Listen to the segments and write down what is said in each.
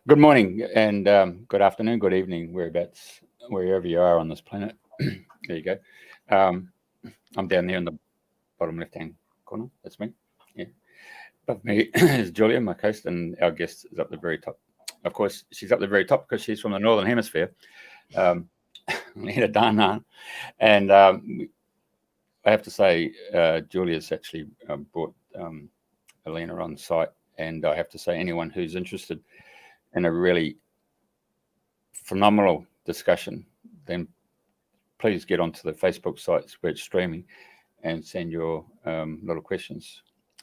Good morning and good afternoon, good evening, wherever you are on this planet. There you go. I'm down there in the bottom left-hand corner. That's me. Yeah. Above me is Julia, my host, and our guest is up the very top. Of course, she's up the very top because she's from the Northern Hemisphere, Elena Danaan. And I have to say, Julia's actually brought Elena on site. And I have to say, anyone who's interested in a really phenomenal discussion, then please get onto the Facebook sites where it's streaming and send your little questions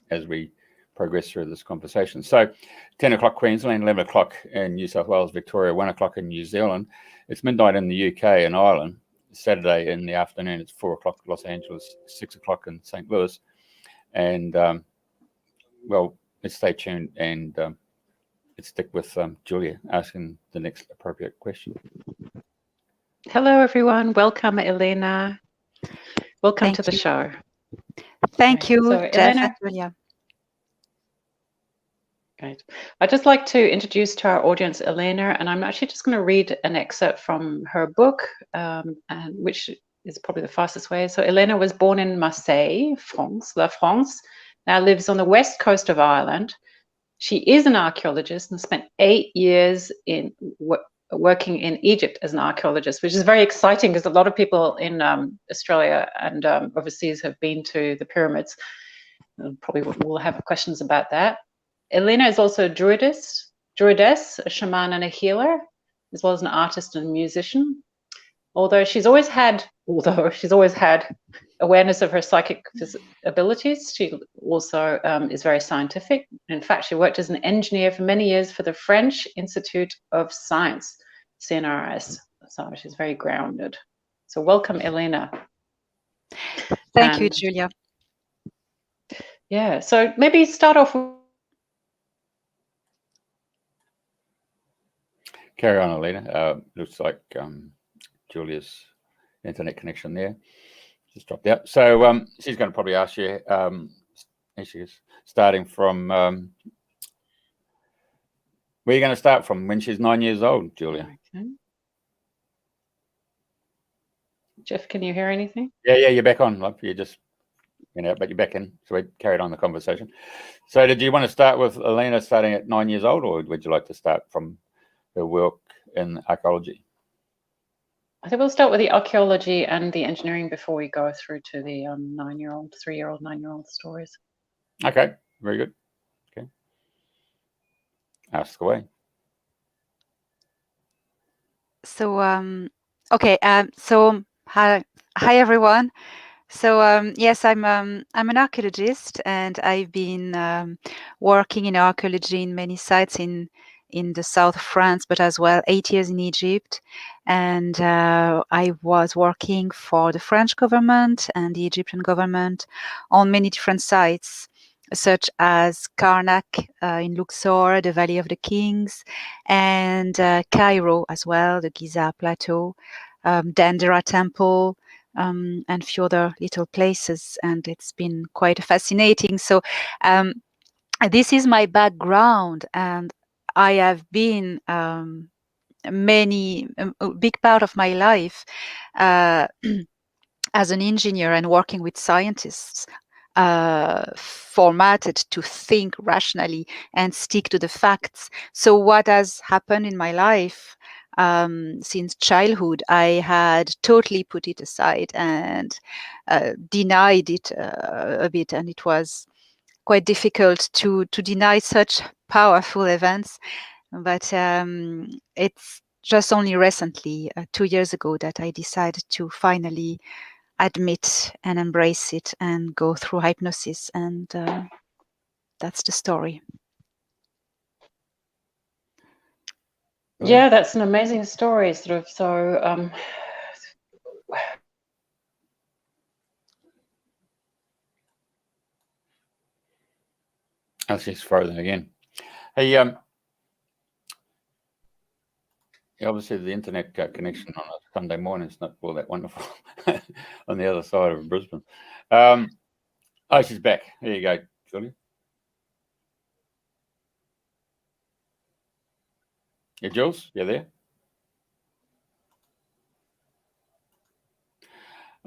as we progress through this conversation. So 10 o'clock Queensland, 11 o'clock in New South Wales, Victoria, 1 o'clock in New Zealand. It's midnight in the UK and Ireland. Saturday in the afternoon, it's 4 o'clock Los Angeles, 6 o'clock in St. Louis. And well, let's stay tuned and let's stick with Julia asking the next appropriate question. Hello, everyone. Welcome, Elena. Welcome to the show. Thank you, so, Jeff Elena, and Julia. Great. I'd just like to introduce to our audience Elena, and I'm actually just going to read an excerpt from her book, and which is probably the fastest way. So Elena was born in Marseille, France, La France, now lives on the west coast of Ireland. She is an archaeologist and spent 8 years in working in Egypt as an archaeologist, which is very exciting because a lot of people in Australia and overseas have been to the pyramids. Probably will have questions about that. Elena is also a druidess, a shaman and a healer, as well as an artist and a musician. Although she's always had awareness of her psychic abilities, she also is very scientific. In fact, she worked as an engineer for many years for the French Institute of Science, CNRS. So she's very grounded. So welcome, Elena. Thank you, Julia. Yeah, so maybe start off with... Carry on, Elena. Looks like Julia's internet connection there just dropped out. So she's going to probably ask you, she's starting from, where are you going to start from when she's 9 years old, Julia? Okay. Jeff, can you hear anything? Yeah, you're back on. Love. You just went out, but you're back in. So we carried on the conversation. So did you want to start with Elena starting at 9 years old, or would you like to start from her work in archaeology? I think we'll start with the archaeology and the engineering before we go through to the 9-year-old, 3-year-old, 9-year-old stories. Okay, very good. Okay, ask away. So okay, so hi everyone. So yes, I'm an archaeologist, and I've been working in archaeology in many sites in the south of France, but as well 8 years in Egypt. And I was working for the French government and the Egyptian government on many different sites, such as Karnak in Luxor, the Valley of the Kings, and Cairo as well, the Giza plateau, Dendera Temple, and a few other little places. And it's been quite fascinating. So this is my background, and I have been a big part of my life as an engineer and working with scientists, formatted to think rationally and stick to the facts. So what has happened in my life since childhood, I had totally put it aside and denied it a bit, and it was quite difficult to deny such powerful events. But it's just only recently, 2 years ago, that I decided to finally admit and embrace it and go through hypnosis, and that's the story. Yeah, that's an amazing story. So Oh, she's frozen again. Hey, obviously the internet connection on a Sunday morning is not all that wonderful on the other side of Brisbane. Oh, she's back. There you go, Julia. Yeah, Jules, you there?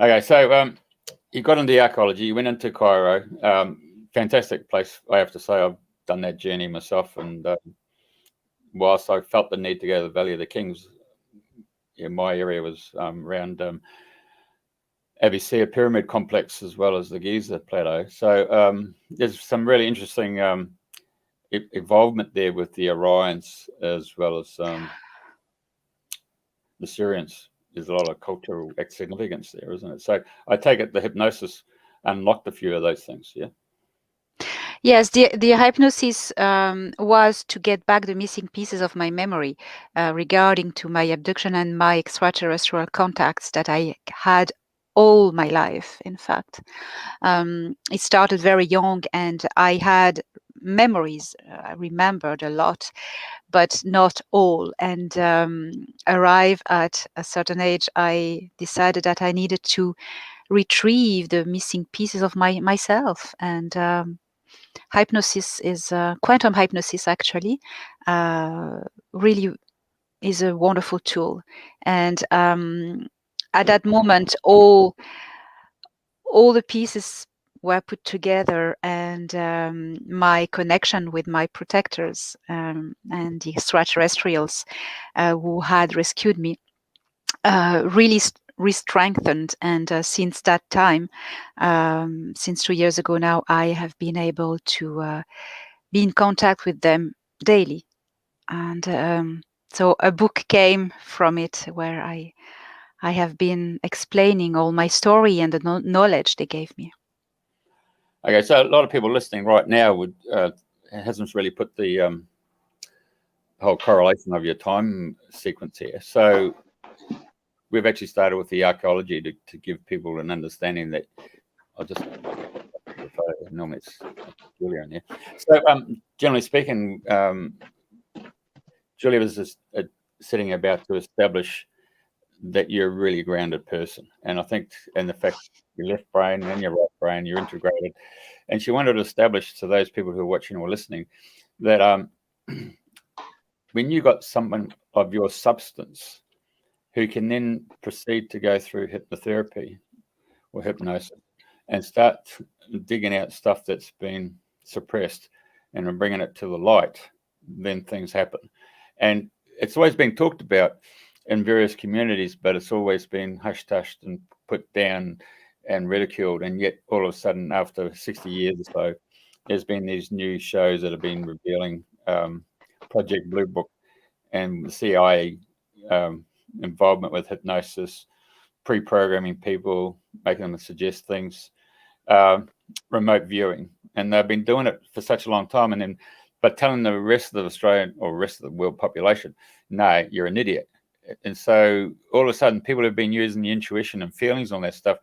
Okay, so you got into archaeology, you went into Cairo. Fantastic place, I have to say. I've done that journey myself, and whilst I felt the need to go to the Valley of the Kings, my area was around Abyssia Pyramid Complex as well as the Giza Plateau. So there's some really interesting involvement there with the Orions as well as the Sirians. There's a lot of cultural significance there, isn't it? So I take it the hypnosis unlocked a few of those things, yeah? Yes, the hypnosis was to get back the missing pieces of my memory regarding to my abduction and my extraterrestrial contacts that I had all my life, in fact. It started very young and I had memories. I remembered a lot, but not all. And arrive at a certain age, I decided that I needed to retrieve the missing pieces of myself. And hypnosis is quantum hypnosis actually really is a wonderful tool. And at that moment, all the pieces were put together, and my connection with my protectors and the extraterrestrials who had rescued me really re-strengthened. And since that time, since 2 years ago now, I have been able to be in contact with them daily. And so a book came from it where I have been explaining all my story and the knowledge they gave me. Okay, so a lot of people listening right now would hasn't really put the whole correlation of your time sequence here. So we've actually started with the archaeology to give people an understanding that I'll just normally it's Julia in here. So generally speaking, Julia was just sitting about to establish that you're a really grounded person. And I think, and the fact your left brain and your right brain, you're integrated. And she wanted to establish to those people who are watching or listening that when you got someone of your substance who can then proceed to go through hypnotherapy or hypnosis and start digging out stuff that's been suppressed and bringing it to the light, then things happen. And it's always been talked about in various communities, but it's always been hushed and put down and ridiculed. And yet all of a sudden, after 60 years or so, there's been these new shows that have been revealing Project Blue Book and the CIA involvement with hypnosis, pre-programming people, making them suggest things, remote viewing. And they've been doing it for such a long time. And then, but telling the rest of the Australian or rest of the world population, no, you're an idiot. And so all of a sudden, people have been using the intuition and feelings on that stuff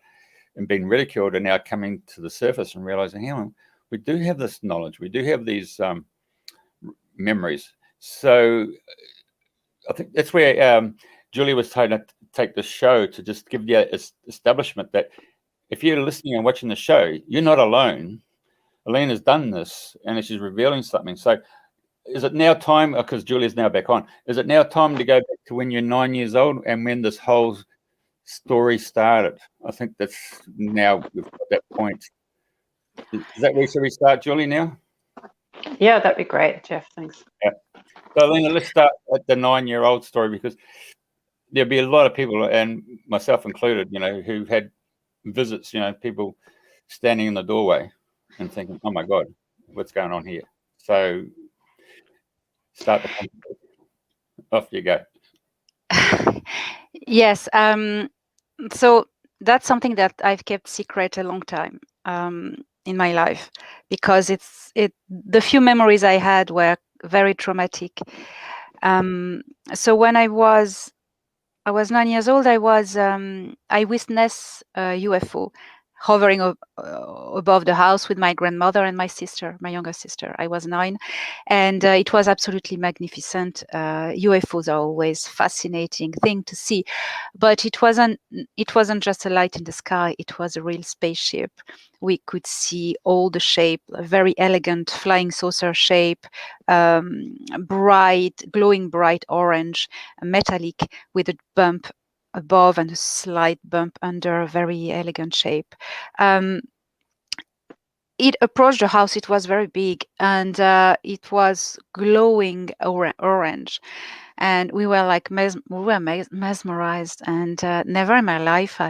and been ridiculed, are now coming to the surface and realizing, hang on, we do have this knowledge. We do have these memories. So I think that's where Julia was trying to take the show to just give you an establishment that if you're listening and watching the show, you're not alone. Elena's done this and she's revealing something. So is it now time, because Julia's now back on, is it now time to go back to when you're 9 years old and when this whole story started? I think that's now we've got that point. Is that where should we start, Julie, now? Yeah, that'd be great, Jeff. Thanks. Yeah. So, Elena, let's start at the 9-year-old story, because there'll be a lot of people, and myself included, who had visits, people standing in the doorway and thinking, oh my God, what's going on here? So start the conversation. Off you go. Yes. So that's something that I've kept secret a long time in my life, because the few memories I had were very traumatic. So when I was 9 years old, I witnessed a UFO hovering above the house with my grandmother and my sister, my younger sister. I was 9, and it was absolutely magnificent. UFOs are always fascinating thing to see, but it wasn't just a light in the sky. It was a real spaceship. We could see all the shape, a very elegant flying saucer shape, bright, glowing bright orange, metallic, with a bump above and a slight bump under, a very elegant shape. It approached the house. It was very big, and it was glowing orange, and we were like mesmerized. And never in my life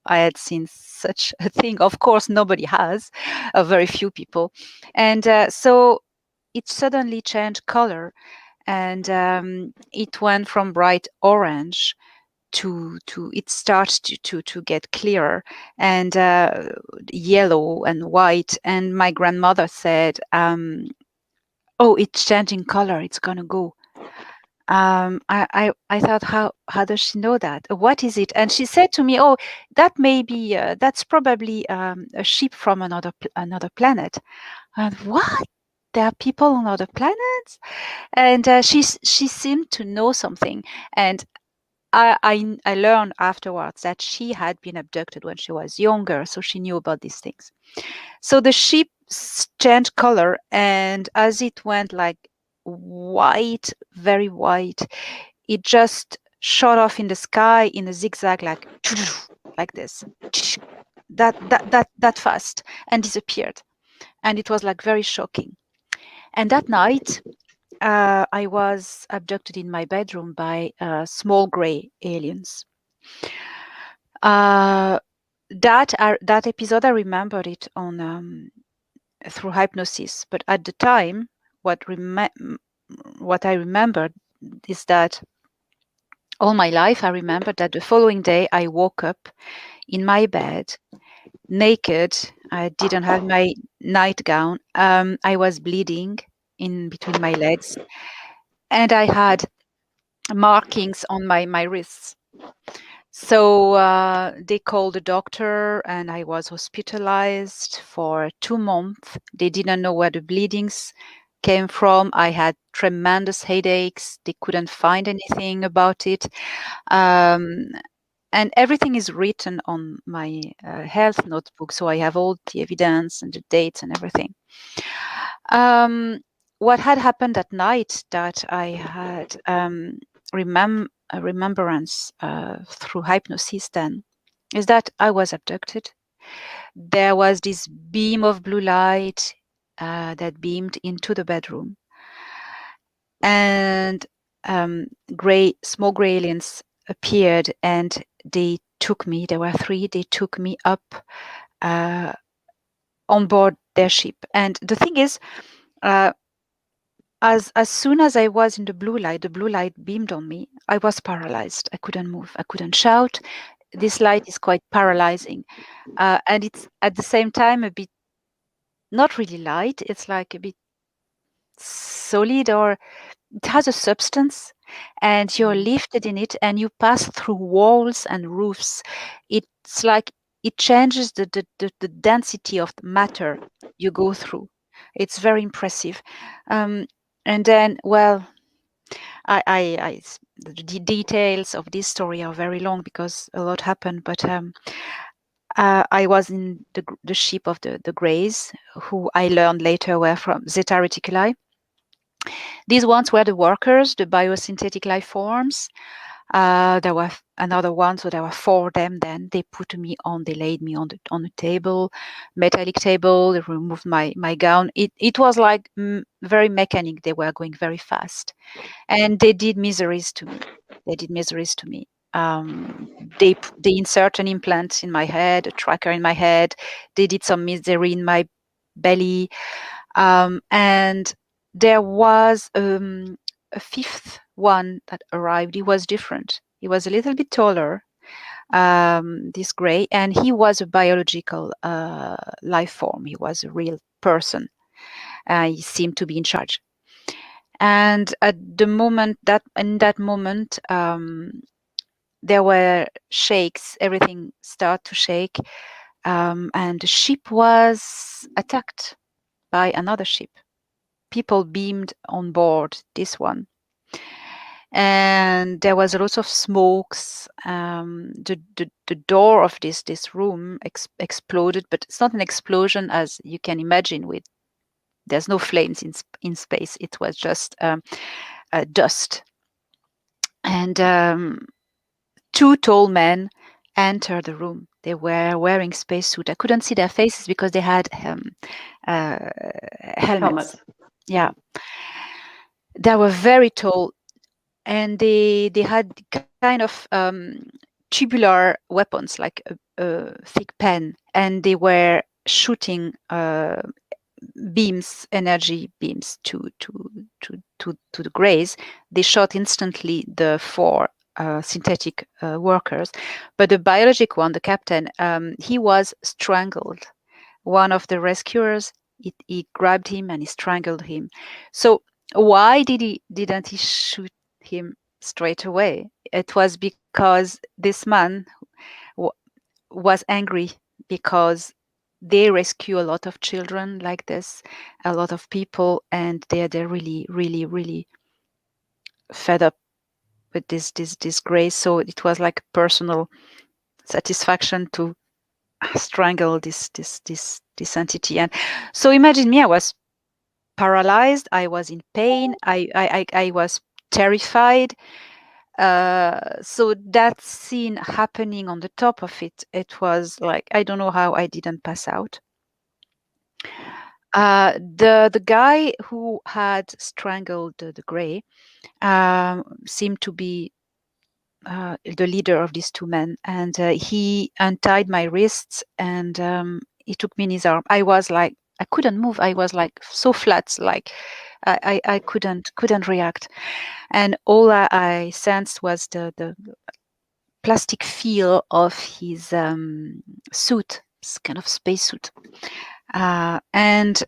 I had seen such a thing. Of course, nobody has, very few people. And so it suddenly changed color, and it went from bright orange to it starts to get clearer, and yellow and white. And my grandmother said, oh, it's changing color, it's gonna go. I thought, how does she know that? What is it? And she said to me, oh, that may be that's probably a ship from another planet. And what? There are people on other planets? And she seemed to know something. And I learned afterwards that she had been abducted when she was younger, so she knew about these things. So the ship changed color, and as it went like white, very white, it just shot off in the sky in a zigzag, like this, that fast, and disappeared. And it was like very shocking. And that night, I was abducted in my bedroom by small gray aliens. That episode, I remembered it on through hypnosis. But at the time, what I remembered is that all my life, I remembered that the following day I woke up in my bed, naked. I didn't have my nightgown. I was bleeding in between my legs, and I had markings on my wrists. So they called the doctor, and I was hospitalized for 2 months. They didn't know where the bleedings came from. I had tremendous headaches. They couldn't find anything about it. And everything is written on my health notebook, so I have all the evidence and the dates and everything. What had happened that night, that I had a remembrance through hypnosis then, is that I was abducted. There was this beam of blue light that beamed into the bedroom, and small gray aliens appeared, and they took me. There were 3. They took me up on board their ship. And the thing is, as soon as I was in the blue light beamed on me. I was paralyzed. I couldn't move. I couldn't shout. This light is quite paralyzing, and it's at the same time a bit not really light. It's like a bit solid, or it has a substance, and you're lifted in it, and you pass through walls and roofs. It's like it changes the density of the matter you go through. It's very impressive. And then, well, the details of this story are very long because a lot happened. But I was in the ship of the Greys, who I learned later were from Zeta Reticuli. These ones were the workers, the biosynthetic life forms. There were another one, so there were 4 of them. Then they laid me on the table, metallic table. They removed my gown. It was like very mechanic. They were going very fast, and they did miseries to me. They insert an implant in my head, a tracker in my head. They did some misery in my belly, and there was a 5th one that arrived. He was different. He was a little bit taller, this gray, and he was a biological life form. He was a real person. He seemed to be in charge. And in that moment, there were shakes. Everything started to shake. and the ship was attacked by another ship. People beamed on board this one, and there was a lot of smokes. The door of this room exploded, but it's not an explosion as you can imagine. With there's no flames in space. It was just dust, and two tall men entered the room. They were wearing spacesuit. I couldn't see their faces because they had helmets. Yeah, they were very tall, and they had kind of tubular weapons, like a thick pen, and they were shooting beams, energy beams to the Greys. They shot instantly the four synthetic workers, but the biologic one, the captain, he was strangled. One of the rescuers, he grabbed him and he strangled him. So why didn't he shoot him straight away? It was because this man was angry because they rescue a lot of children like this, a lot of people, and they're really, really, really fed up with this disgrace. So it was like personal satisfaction to strangle this entity. And so imagine me, I was paralyzed, I was in pain, I was terrified. So that scene happening on the top of it, it was like, I don't know how I didn't pass out. The guy who had strangled the Grey seemed to be the leader of these two men, and he untied my wrists and he took me in his arm. I was like, I couldn't move. I was like so flat, like I couldn't react, and all I sensed was the plastic feel of his suit, this kind of spacesuit, and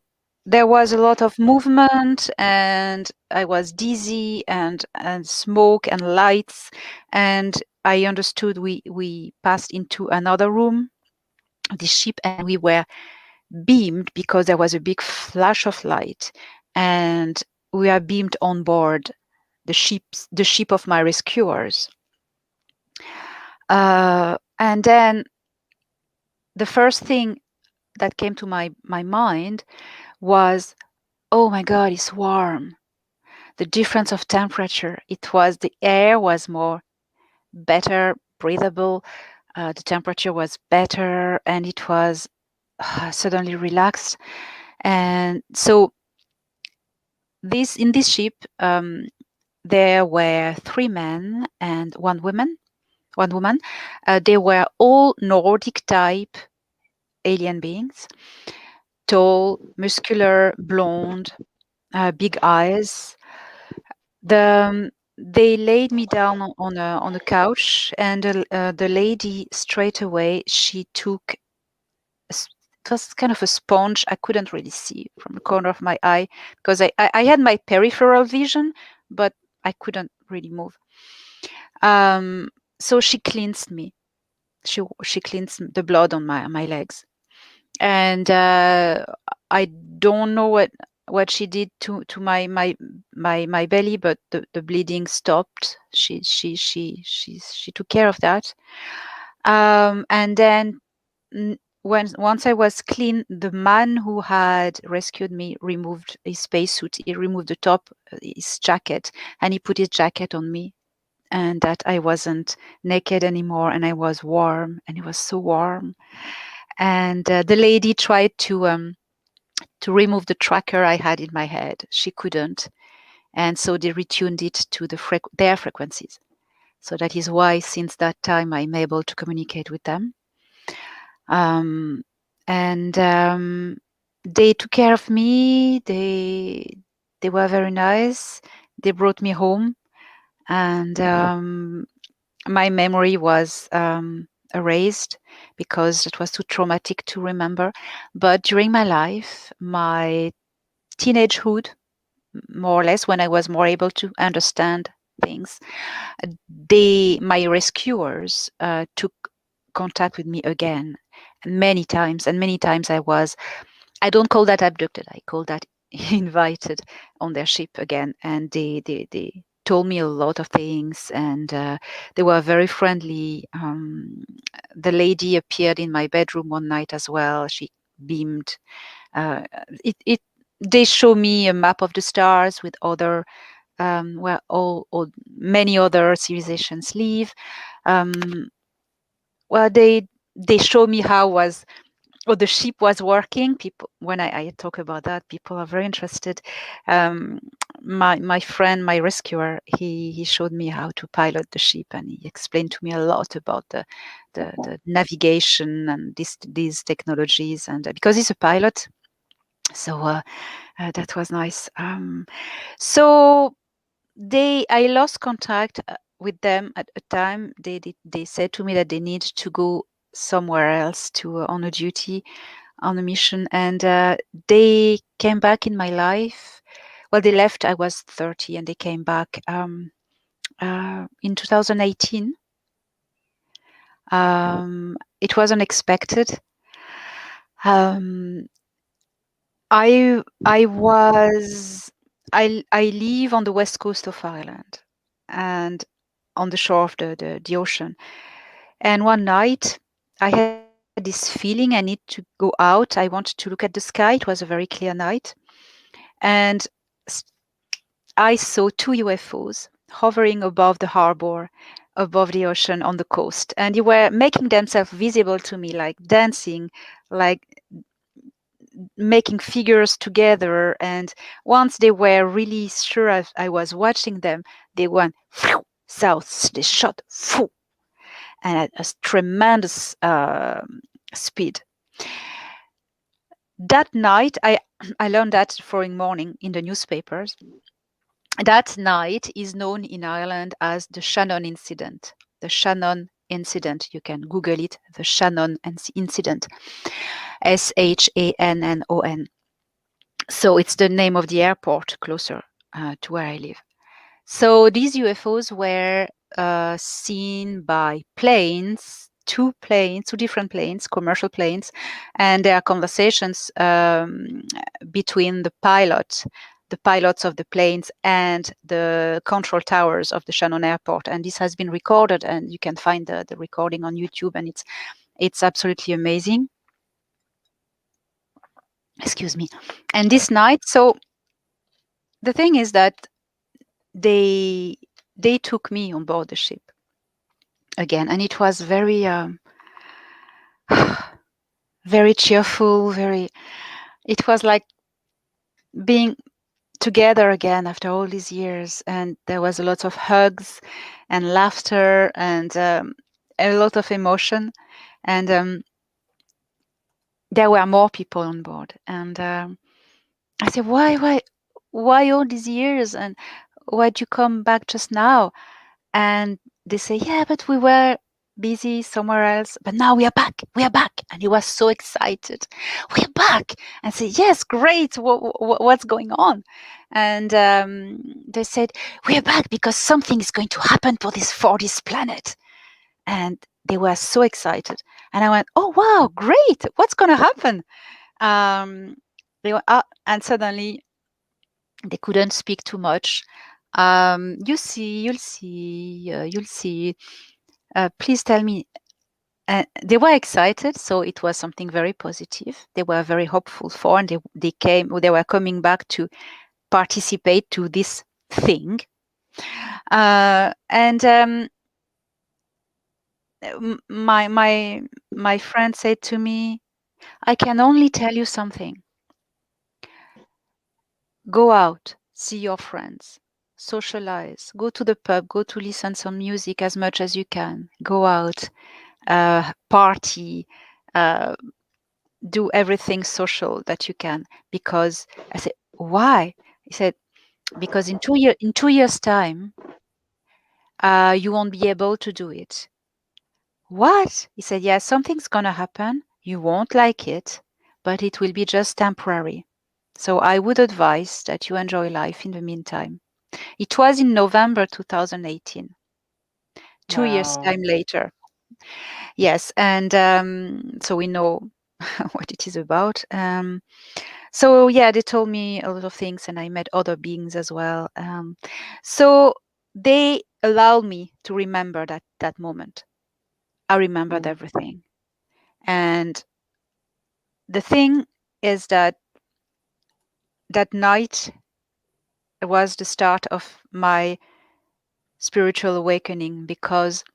there was a lot of movement, and I was dizzy, and smoke and lights, and I understood we passed into another room of the ship, and we were beamed because there was a big flash of light, and we are beamed on board the ship of my rescuers. And then the first thing that came to my mind was, oh my God, it's warm. The difference of temperature. It was, the air was better breathable. The temperature was better, and it was suddenly relaxed. And so in this ship, there were 3 men and 1 woman. They were all Nordic type alien beings, tall, muscular, blonde, big eyes. They laid me down on a couch, and the lady straight away, she took it was kind of a sponge. I couldn't really see from the corner of my eye because I had my peripheral vision, but I couldn't really move. So she cleansed me. She cleansed the blood on my legs, and I don't know what she did to my belly, but the bleeding stopped. She took care of that, and then once I was clean, the man who had rescued me removed his spacesuit. He removed the top, his jacket, and he put his jacket on me, and that I wasn't naked anymore, and I was warm, and it was so warm. And the lady tried to remove the tracker I had in my head. She couldn't, and so they retuned it to their frequencies. So that is why, since that time, I'm able to communicate with them. And they took care of me. They were very nice. They brought me home, and my memory was erased because it was too traumatic to remember. But during my life, my teenagehood, more or less, when I was more able to understand things, my rescuers took contact with me again, many times, and many times I don't call that abducted, I call that invited on their ship again, and they told me a lot of things, and they were very friendly. The lady appeared in my bedroom one night as well. She beamed. They show me a map of the stars with other where all many other civilizations live. Well, they show me how the ship was working. People, when I talk about that, people are very interested. My friend, my rescuer, he showed me how to pilot the ship, and he explained to me a lot about the navigation and these technologies, and because he's a pilot, so that was nice. So I lost contact with them at a time. They said to me that they need to go somewhere else on a duty, on a mission, and they came back in my life. Well, they left. I was 30, and they came back in 2018. It was unexpected. I live on the west coast of Ireland, and on the shore of the ocean. And one night, I had this feeling I need to go out. I wanted to look at the sky. It was a very clear night, and I saw 2 UFOs hovering above the harbor, above the ocean on the coast, and they were making themselves visible to me, like dancing, like making figures together. And once they were really sure I was watching them, they went south. They shot and at a tremendous speed. That night, I learned that the following morning in the newspapers. That night is known in Ireland as the Shannon incident. The Shannon incident, you can Google it, the Shannon incident, SHANNON. So it's the name of the airport closer to where I live. So these UFOs were seen by planes, two different planes, commercial planes, and there are conversations between the pilots of the planes and the control towers of the Shannon airport. And this has been recorded, and you can find the recording on YouTube, and it's absolutely amazing. Excuse me. And this night, so the thing is that they took me on board the ship again, and it was very very cheerful, it was like being together again after all these years. And there was a lot of hugs and laughter and a lot of emotion, and there were more people on board. And I said, why all these years, and why'd you come back just now? And they say, yeah, but we were busy somewhere else, but now we are back. And he was so excited. We're back. And I said, yes, great. What's going on? And they said, we're back because something is going to happen for this planet. And they were so excited. And I went, oh, wow, great. What's going to happen? They went, and suddenly they couldn't speak too much. You'll see. Please tell me. They were excited, so it was something very positive. They were very hopeful for, and they were coming back to participate to this thing. And my friend said to me, I can only tell you something. Go out, see your friends, socialize, go to the pub, go to listen some music as much as you can, go out, party, do everything social that you can. Because I said, why? He said, because in 2 years time, you won't be able to do it. What? He said, yeah, something's gonna happen. You won't like it, but it will be just temporary. So I would advise that you enjoy life in the meantime. It was in November 2018. 2 years time later. Yes, and so we know what it is about. So yeah, they told me a lot of things, and I met other beings as well. So they allowed me to remember that moment. I remembered everything, and the thing is that that night was the start of my spiritual awakening, because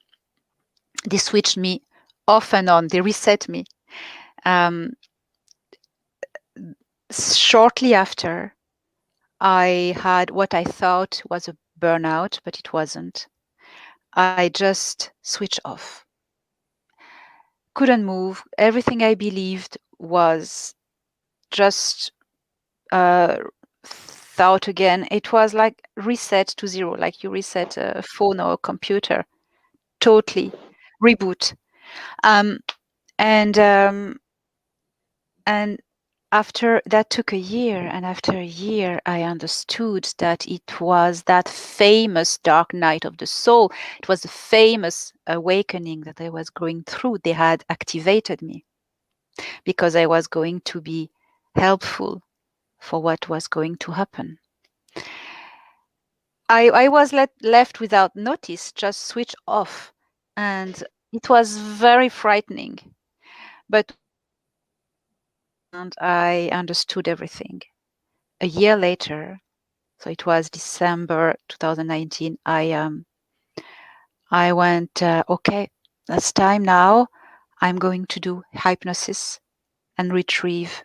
they switched me off and on. They reset me. Shortly after, I had what I thought was a burnout, but it wasn't. I just switched off. Couldn't move. Everything I believed was just thought again. It was like reset to zero, like you reset a phone or a computer. Totally reboot. And after that took a year, and after a year I understood that it was that famous dark night of the soul. It was the famous awakening that I was going through. They had activated me because I was going to be helpful for what was going to happen. I was left without notice, just switched off, and it was very frightening. But and I understood everything. A year later, so it was December 2019, I went, okay, that's time now. I'm going to do hypnosis and retrieve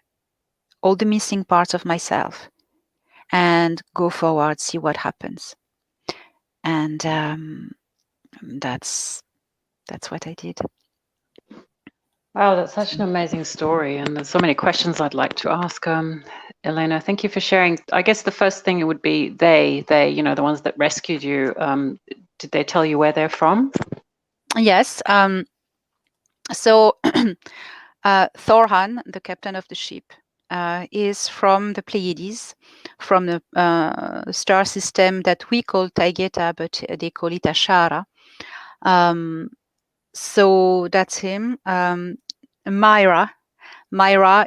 all the missing parts of myself and go forward, see what happens. And that's what I did. Wow, that's such an amazing story, and there's so many questions I'd like to ask. Elena, thank you for sharing. I guess the first thing it would be they, you know, the ones that rescued you. Did they tell you where they're from? Yes. So Thor Han, the captain of the ship, is from the Pleiades, from the star system that we call Taygeta, but they call it Ashara. So that's him. Myra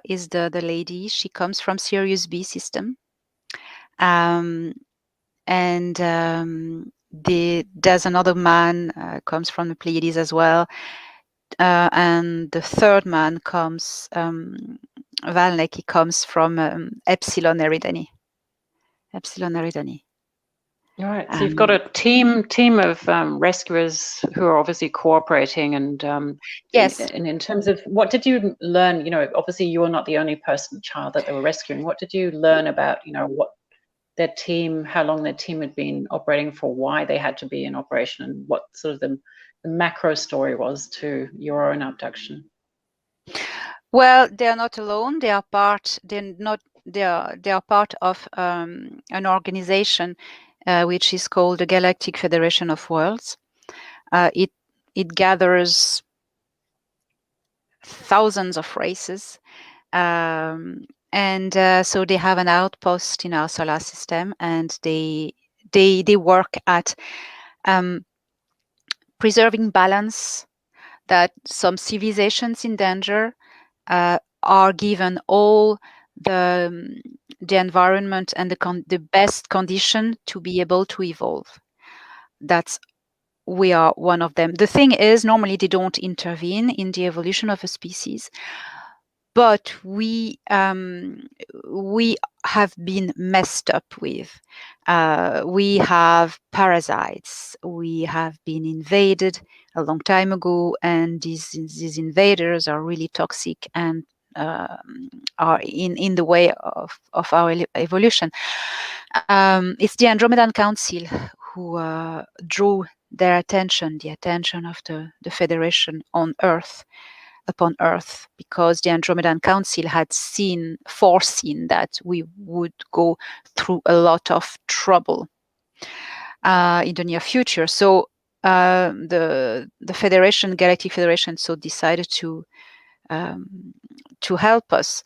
is the lady. She comes from Sirius B system. And there's another man comes from the Pleiades as well. And the third man comes, Valnek, he comes from Epsilon Eridani. Epsilon Eridani. All right. So you've got a team of rescuers who are obviously cooperating, and yes. And in terms of what did you learn? You know, obviously you were not the only child that they were rescuing. What did you learn about, you know, what their team, how long their team had been operating for, why they had to be in operation, and what sort of the macro story was to your own abduction? Well, they are not alone. They are part. They are part of an organization which is called the Galactic Federation of Worlds. It gathers thousands of races, and so they have an outpost in our solar system, and they work at preserving balance, that some civilizations in danger are given all the environment and the best condition to be able to evolve. We are one of them. The thing is, normally they don't intervene in the evolution of a species, but we have been messed up with. We have parasites. We have been invaded a long time ago, and these invaders are really toxic and are in the way of our evolution. It's the Andromedan Council who drew their attention, the attention of the Federation on Earth, upon Earth, because the Andromedan Council had foreseen that we would go through a lot of trouble in the near future. So the Federation, Galactic Federation, so decided to help us.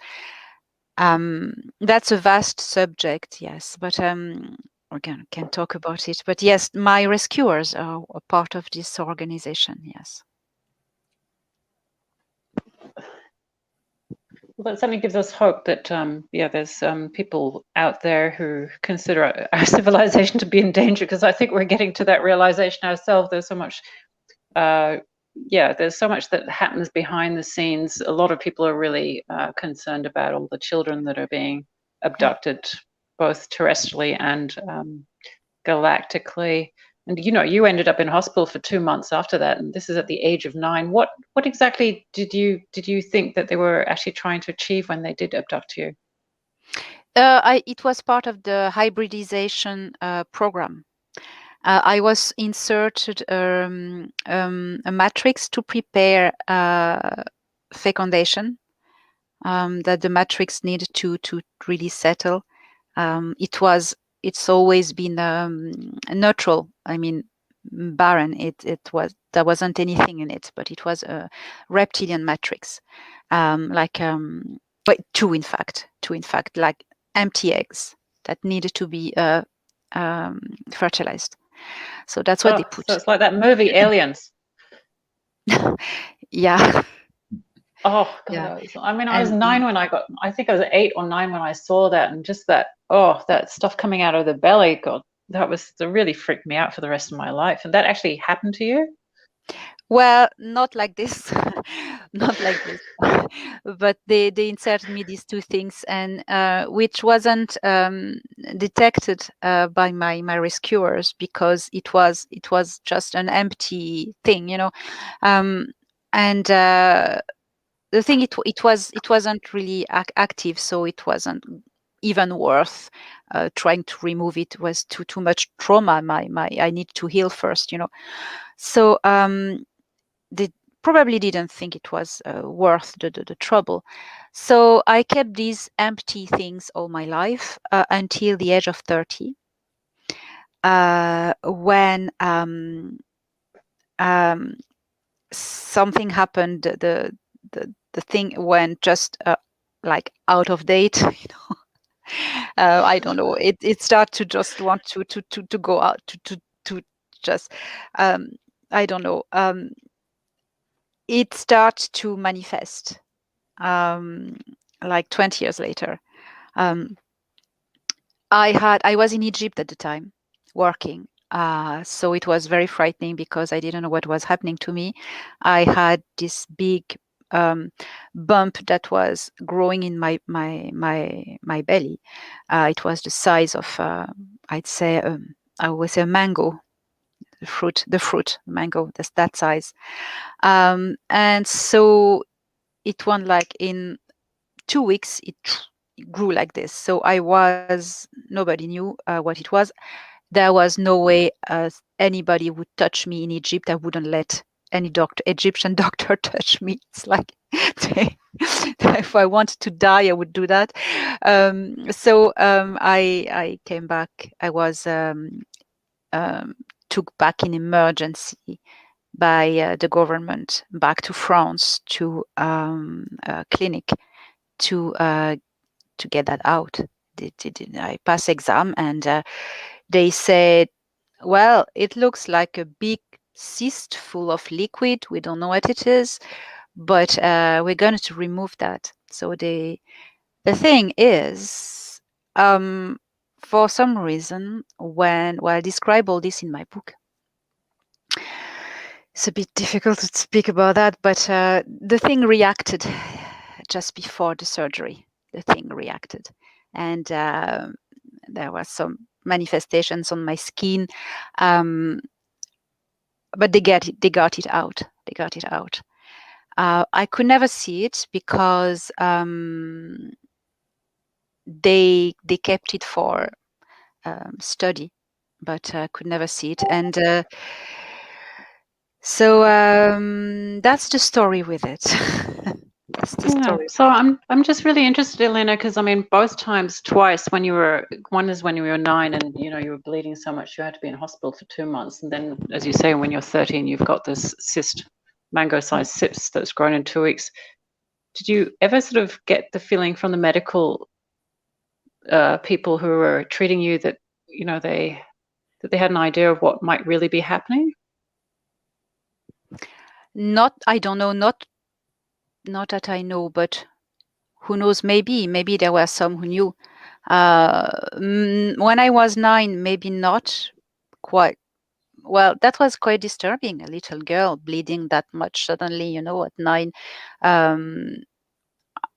That's a vast subject, yes, but we can talk about it. But yes, my rescuers are a part of this organization, yes. Well, that certainly gives us hope that, yeah, there's people out there who consider our civilization to be in danger, because I think we're getting to that realization ourselves. There's so much, yeah, there's so much that happens behind the scenes. A lot of people are really concerned about all the children that are being abducted, both terrestrially and galactically. And you ended up in hospital for 2 months after that, and this is at the age of 9. What exactly did you think that they were actually trying to achieve when they did abduct you? It was part of the hybridization program. I was inserted a matrix to prepare fecundation. That the matrix needed to really settle. It's always been neutral. I mean, barren. There wasn't anything in it, but it was a reptilian matrix, but two in fact, like empty eggs that needed to be fertilized. So that's what they put. So it's like that movie Aliens. Yeah. Oh God! Yeah. I mean, I was 9 when I think I was 8 or 9 when I saw that, and just that stuff coming out of the belly. God, that really freaked me out for the rest of my life. And that actually happened to you? Well, not like this, not like this. But they inserted me these two things, and which wasn't detected by my rescuers, because it was just an empty thing, and the thing, it wasn't really active, so it wasn't even worth trying to remove it. It was too much trauma. I need to heal first, So they probably didn't think it was worth the trouble. So I kept these empty things all my life until the age of 30, when something happened. The thing went just like out of date. I don't know. It started to just want to go out to just I don't know. It starts to manifest like 20 years later. I was in Egypt at the time working, so it was very frightening because I didn't know what was happening to me. I had this big bump that was growing in my belly. It was the size of I'd say I would say a mango. The fruit mango, that's that size. And so it went like in 2 weeks, it grew like this. So nobody knew what it was. There was no way anybody would touch me in Egypt. I wouldn't let any Egyptian doctor touch me. It's like, if I wanted to die, I would do that. So I came back. I was took back in emergency by the government back to France, to a clinic, to get that out. I passed exam, and they said, well, it looks like a big cyst full of liquid. We don't know what it is, but we're going to remove that. So the thing is, for some reason, I describe all this in my book. It's a bit difficult to speak about that, but the thing reacted just before the surgery. The thing reacted, and there was some manifestations on my skin, but they got it out. They got it out. I could never see it because they kept it for study, but I could never see it. And so that's the story with it. That's the story. So I'm just really interested, Elena, because I mean, twice when you were, one is when you were 9 and you were bleeding so much you had to be in hospital for 2 months, and then, as you say, when you're 13, you've got this mango-sized cyst that's grown in 2 weeks. Did you ever sort of get the feeling from the medical people who were treating you that they had an idea of what might really be happening? I don't know, not that I know, but who knows? Maybe there were some who knew. When I was 9, maybe not quite. Well, that was quite disturbing. A little girl bleeding that much suddenly, at 9.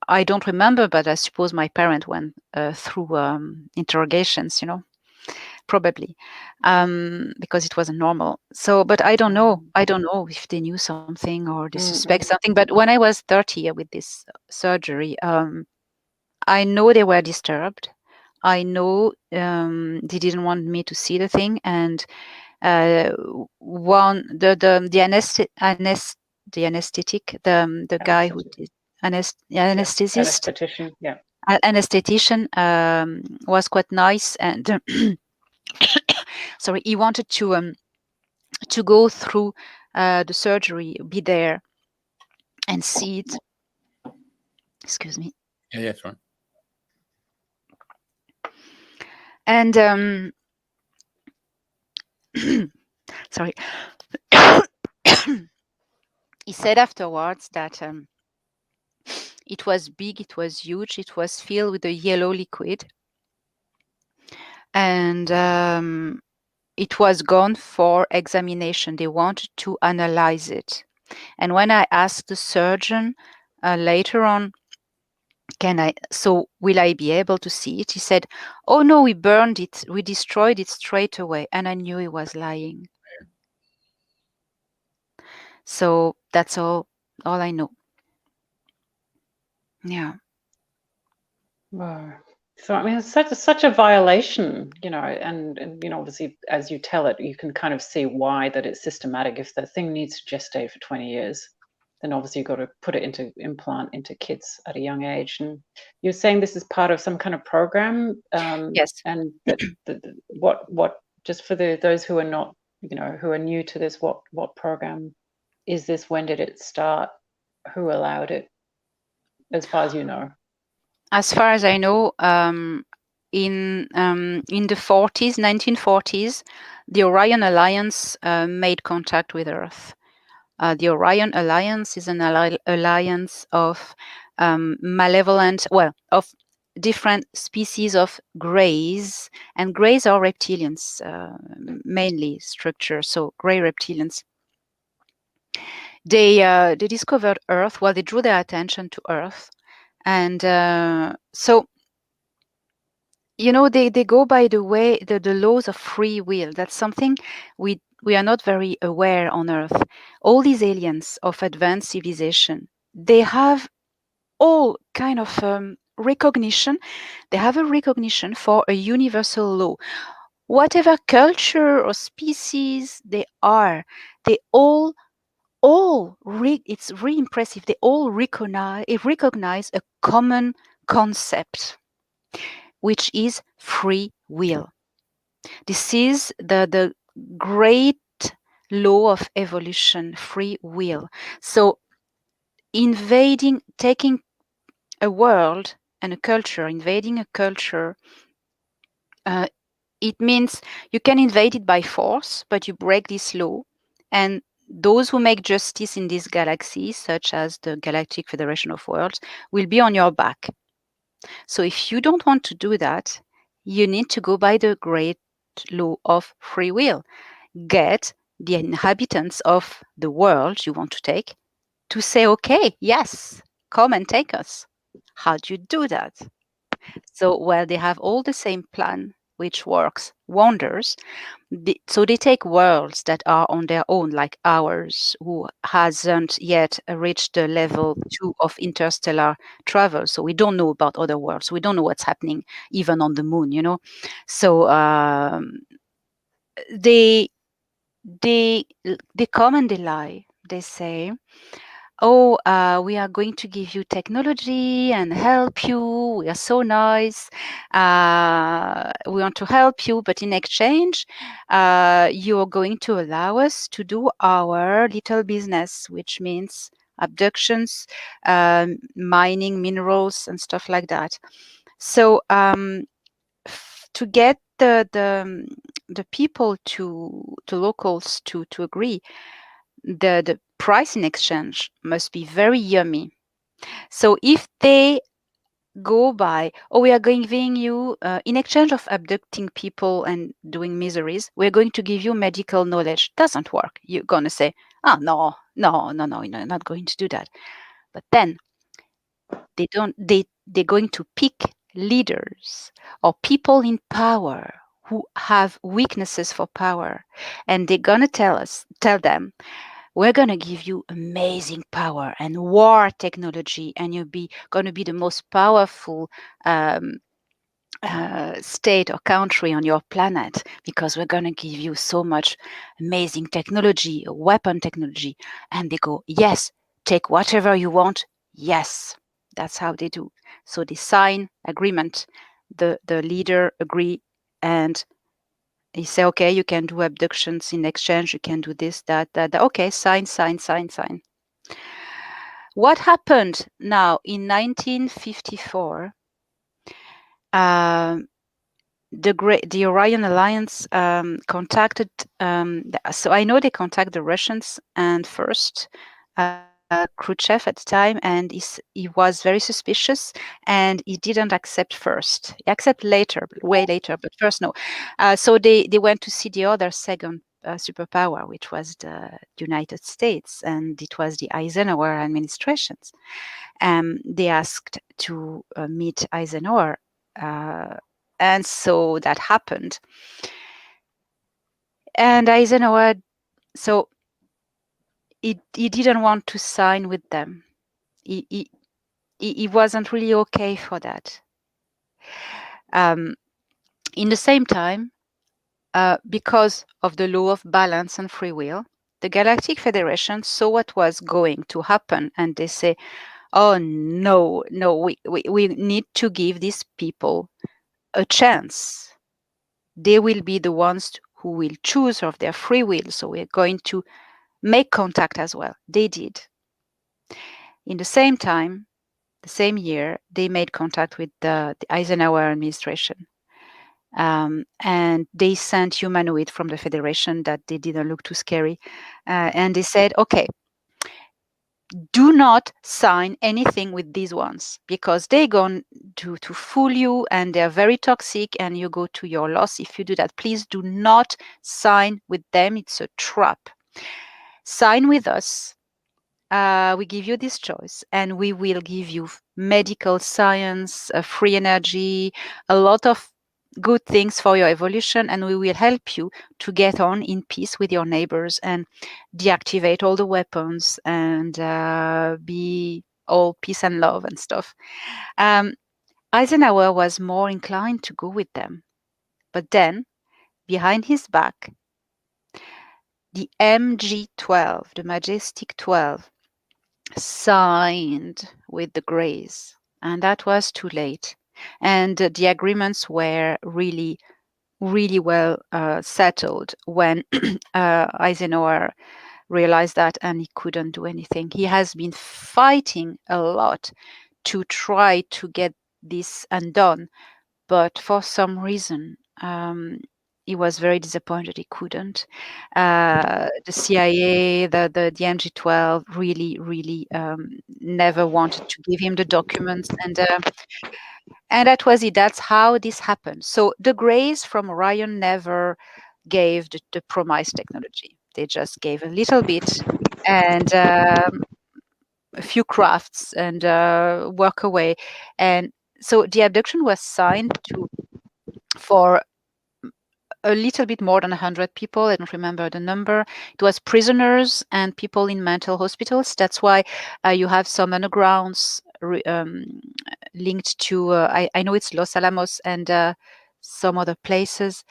I don't remember, but I suppose my parent went through interrogations, probably, because it wasn't normal. So, but I don't know. I don't know if they knew something or they suspect something. But when I was 30 with this surgery, I know they were disturbed. I know they didn't want me to see the thing, and one the anesthetic, the guy who did anesthetist, anesthetician was quite nice, and sorry, he wanted to go through the surgery, be there, and see it. Excuse me. Yeah, that's right. And sorry. He said afterwards that it was big, it was huge, it was filled with a yellow liquid, and it was gone for examination. They wanted to analyze it. And when I asked the surgeon later on, will I be able to see it? He said, "Oh no, we burned it, we destroyed it straight away." And I knew he was lying. So that's all I know. Yeah. Wow. So I mean, it's such a violation, and obviously, as you tell it, you can kind of see why that it's systematic. If the thing needs to gestate for 20 years, then obviously you've got to put it into implant into kids at a young age. And you're saying this is part of some kind of program. Yes. And what just for those who are not, who are new to this, what program is this? When did it start? Who allowed it? As far as you know. As far as I know, in the 1940s, the Orion Alliance made contact with Earth. The Orion Alliance is an alliance of malevolent, of different species of greys, and greys are reptilians, mainly structure. So gray reptilians. They discovered Earth. Well, they drew their attention to Earth. And so, they go by the way, the laws of free will. That's something we are not very aware on Earth. All these aliens of advanced civilization, they have all kind of recognition. They have a recognition for a universal law. Whatever culture or species they are, they it's really impressive. They all recognize a common concept, which is free will. This is the great law of evolution, free will. So taking a world and a culture, invading a culture, it means you can invade it by force, but you break this law, and those who make justice in this galaxy, such as the Galactic Federation of Worlds, will be on your back. So if you don't want to do that, you need to go by the great law of free will. Get the inhabitants of the world you want to take to say, okay, yes, come and take us. How do you do that? So, they have all the same plan, which works wonders. So they take worlds that are on their own, like ours, who hasn't yet reached the level 2 of interstellar travel. So we don't know about other worlds. We don't know what's happening even on the moon, So they come and they lie. They say, "Oh, we are going to give you technology and help you. We are so nice. We want to help you, but in exchange, you are going to allow us to do our little business, which means abductions, mining minerals and stuff like that." So to get the people the locals to agree, the price in exchange must be very yummy. So if they go by, oh, we are giving you, in exchange of abducting people and doing miseries, we're going to give you medical knowledge. Doesn't work. You're going to say, oh, no, you're not going to do that. But then they're going to pick leaders or people in power who have weaknesses for power. And they're going to tell them, we're going to give you amazing power and war technology, and you'll be going to be the most powerful state or country on your planet, because we're going to give you so much amazing technology, weapon technology. And they go, yes, take whatever you want. Yes, that's how they do. So they sign agreement. The leader agree, and he say, okay, you can do abductions in exchange. You can do this, that. Okay, sign. What happened now in 1954? The Orion Alliance contacted. So I know they contact the Russians and first Khrushchev at the time, and he was very suspicious, and he didn't accept first. He accepted later, way later, but first no. So they went to see the other second superpower, which was the United States, and it was the Eisenhower administrations. They asked to meet Eisenhower. And so that happened. And Eisenhower, so he didn't want to sign with them. He wasn't really okay for that. In the same time, because of the law of balance and free will, the Galactic Federation saw what was going to happen, and they say, oh, no, we need to give these people a chance. They will be the ones who will choose of their free will. So we're going to make contact as well. They did. In the same time, the same year, they made contact with the Eisenhower administration. And they sent humanoid from the Federation that they didn't look too scary. And they said, okay, do not sign anything with these ones, because they're going to fool you, and they're very toxic, and you go to your loss if you do that. Please do not sign with them. It's a trap. Sign with us. We give you this choice, and we will give you medical science, free energy, a lot of good things for your evolution, and we will help you to get on in peace with your neighbors and deactivate all the weapons and be all peace and love and stuff. Eisenhower was more inclined to go with them. But then, behind his back, the MG-12, the Majestic 12, signed with the Greys, and that was too late. And the agreements were really well settled when Eisenhower realized that, and he couldn't do anything. He has been fighting a lot to try to get this undone, but for some reason he was very disappointed he couldn't. The CIA, the MG-12 really never wanted to give him the documents, and that was it. That's how this happened. So the Greys from Orion never gave the promised technology. They just gave a little bit and a few crafts and work away. And so the abduction was signed for a little bit more than 100 people. I don't remember the number. It was prisoners and people in mental hospitals. That's why you have some undergrounds linked to, I know it's Los Alamos and some other places.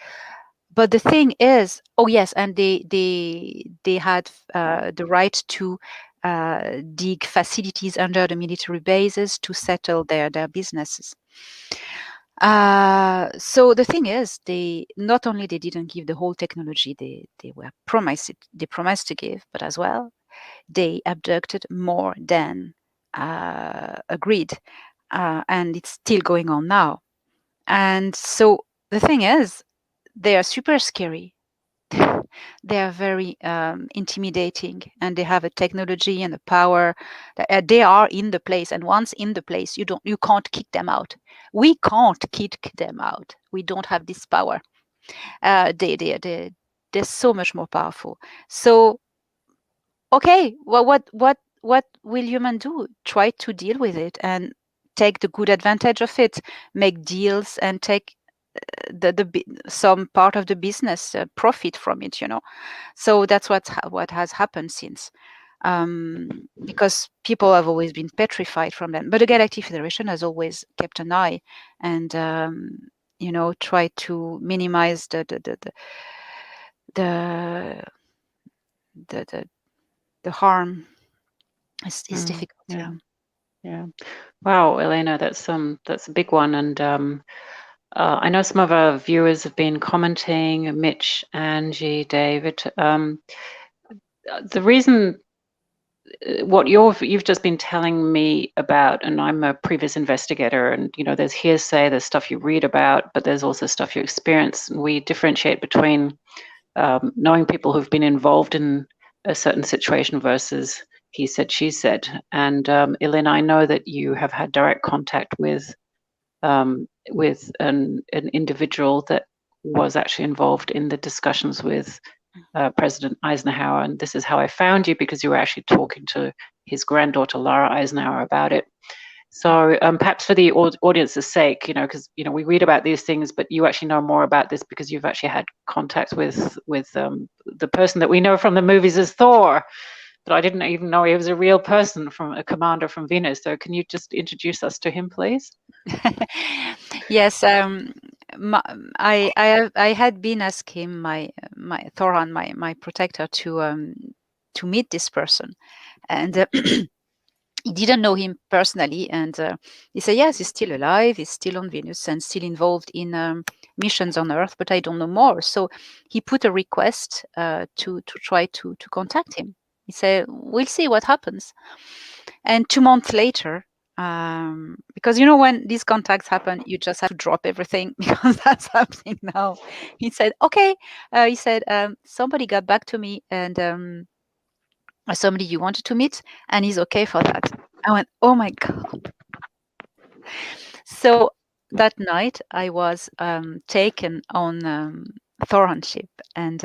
But the thing is, oh yes, and they had the right to dig facilities under the military bases to settle their businesses. So the thing is, they not only they didn't give the whole technology they promised to give, but as well they abducted more than agreed, and it's still going on now. And so the thing is, they are super scary. they are very intimidating, and they have a technology and a power. They are in the place, and once in the place, you can't kick them out. We can't kick them out. We don't have this power. They're so much more powerful. So, okay, well, what will human do? Try to deal with it and take the good advantage of it, make deals, and take some part of the business profit from it. So that's what has happened since. Because people have always been petrified from them, but the Galactic Federation has always kept an eye and try to minimize the harm. It's difficult. Yeah. Wow, Elena, that's a big one, and I know some of our viewers have been commenting. Mitch, Angie, David. The reason what you've just been telling me about, and I'm a previous investigator, and there's hearsay, there's stuff you read about, but there's also stuff you experience, and we differentiate between knowing people who've been involved in a certain situation versus he said, she said. And Elena, I know that you have had direct contact with an individual that was actually involved in the discussions with President Eisenhower, and this is how I found you, because you were actually talking to his granddaughter Lara Eisenhower about it. So perhaps for the audience's sake, because we read about these things, but you actually know more about this because you've actually had contact with the person that we know from the movies as Thor. But I didn't even know he was a real person, from a commander from Venus. So can you just introduce us to him, please? Yes, I had been asking my Thor Han, my protector, to meet this person, and he didn't know him personally, and he said yes, he's still alive, he's still on Venus and still involved in missions on Earth, but I don't know more. So he put a request to try to contact him. He said, we'll see what happens. And 2 months later, because when these contacts happen, you just have to drop everything, because that's happening now. He said, okay. He said, somebody got back to me, and somebody you wanted to meet, and he's okay for that. I went, oh my God. So that night I was taken on Thor Han ship, and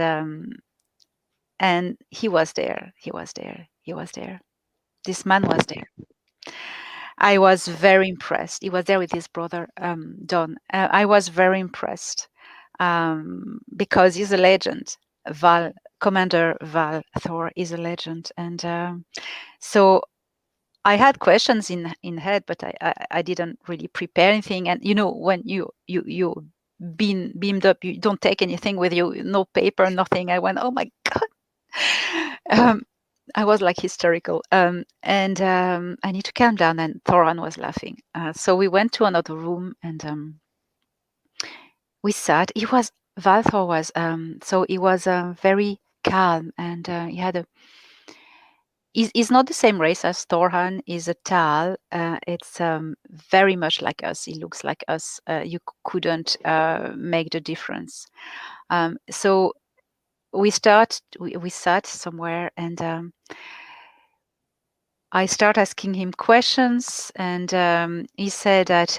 he was there. This man was there. I was very impressed. He was there with his brother, Don. I was very impressed because he's a legend. Commander Val Thor is a legend, and so I had questions in head, but I didn't really prepare anything. And when you beamed up, you don't take anything with you, no paper, nothing. I went, oh my God. I was like hysterical, and I need to calm down. And Thor Han was laughing. So we went to another room, and we sat. Val Thor was so he was very calm, and he had he's not the same race as Thor Han. He's a Tal. It's very much like us. He looks like us. You couldn't make the difference. So we sat somewhere, and I start asking him questions, and he said that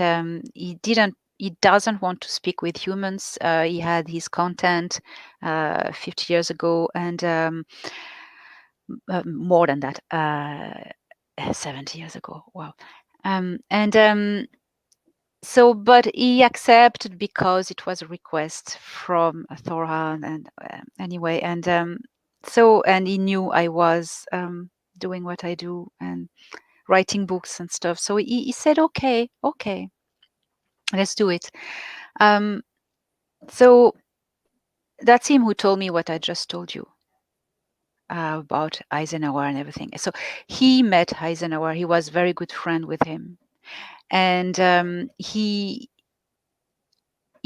he doesn't want to speak with humans. He had his content 50 years ago, and more than that, 70 years ago. Wow. So, but he accepted because it was a request from Thor Han, and anyway, and he knew I was doing what I do and writing books and stuff. So he said, okay, let's do it. So that's him who told me what I just told you about Eisenhower and everything. So he met Eisenhower. He was very good friend with him, and he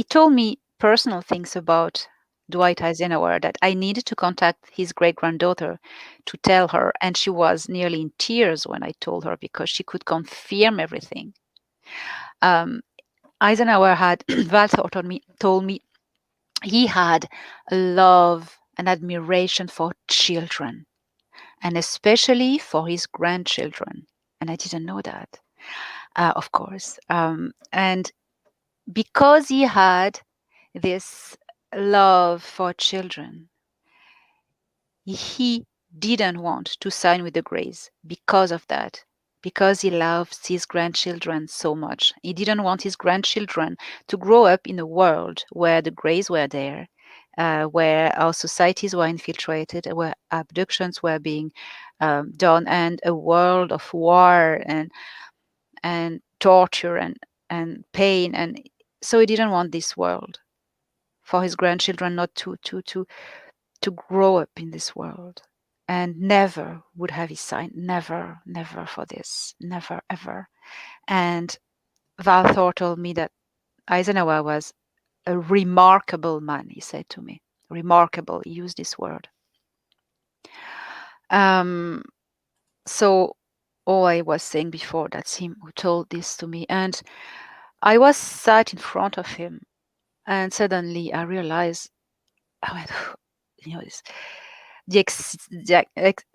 told me personal things about Dwight Eisenhower, that I needed to contact his great-granddaughter to tell her, and she was nearly in tears when I told her, because she could confirm everything. Eisenhower had Val Thor told me he had a love an admiration for children, and especially for his grandchildren. And I didn't know that, of course. And because he had this love for children, he didn't want to sign with the Greys because of that, because he loves his grandchildren so much. He didn't want his grandchildren to grow up in a world where the Greys were there, where our societies were infiltrated, where abductions were being done, and a world of war and torture and pain. And so he didn't want this world for his grandchildren not to grow up in this world. And never would have he signed, never for this, never, ever. And Val Thor told me that Eisenhower was a remarkable man, he said to me. Remarkable, he used this word. So all I was saying before, that's him who told this to me. And I was sat in front of him, and suddenly I realized, I went, you know, the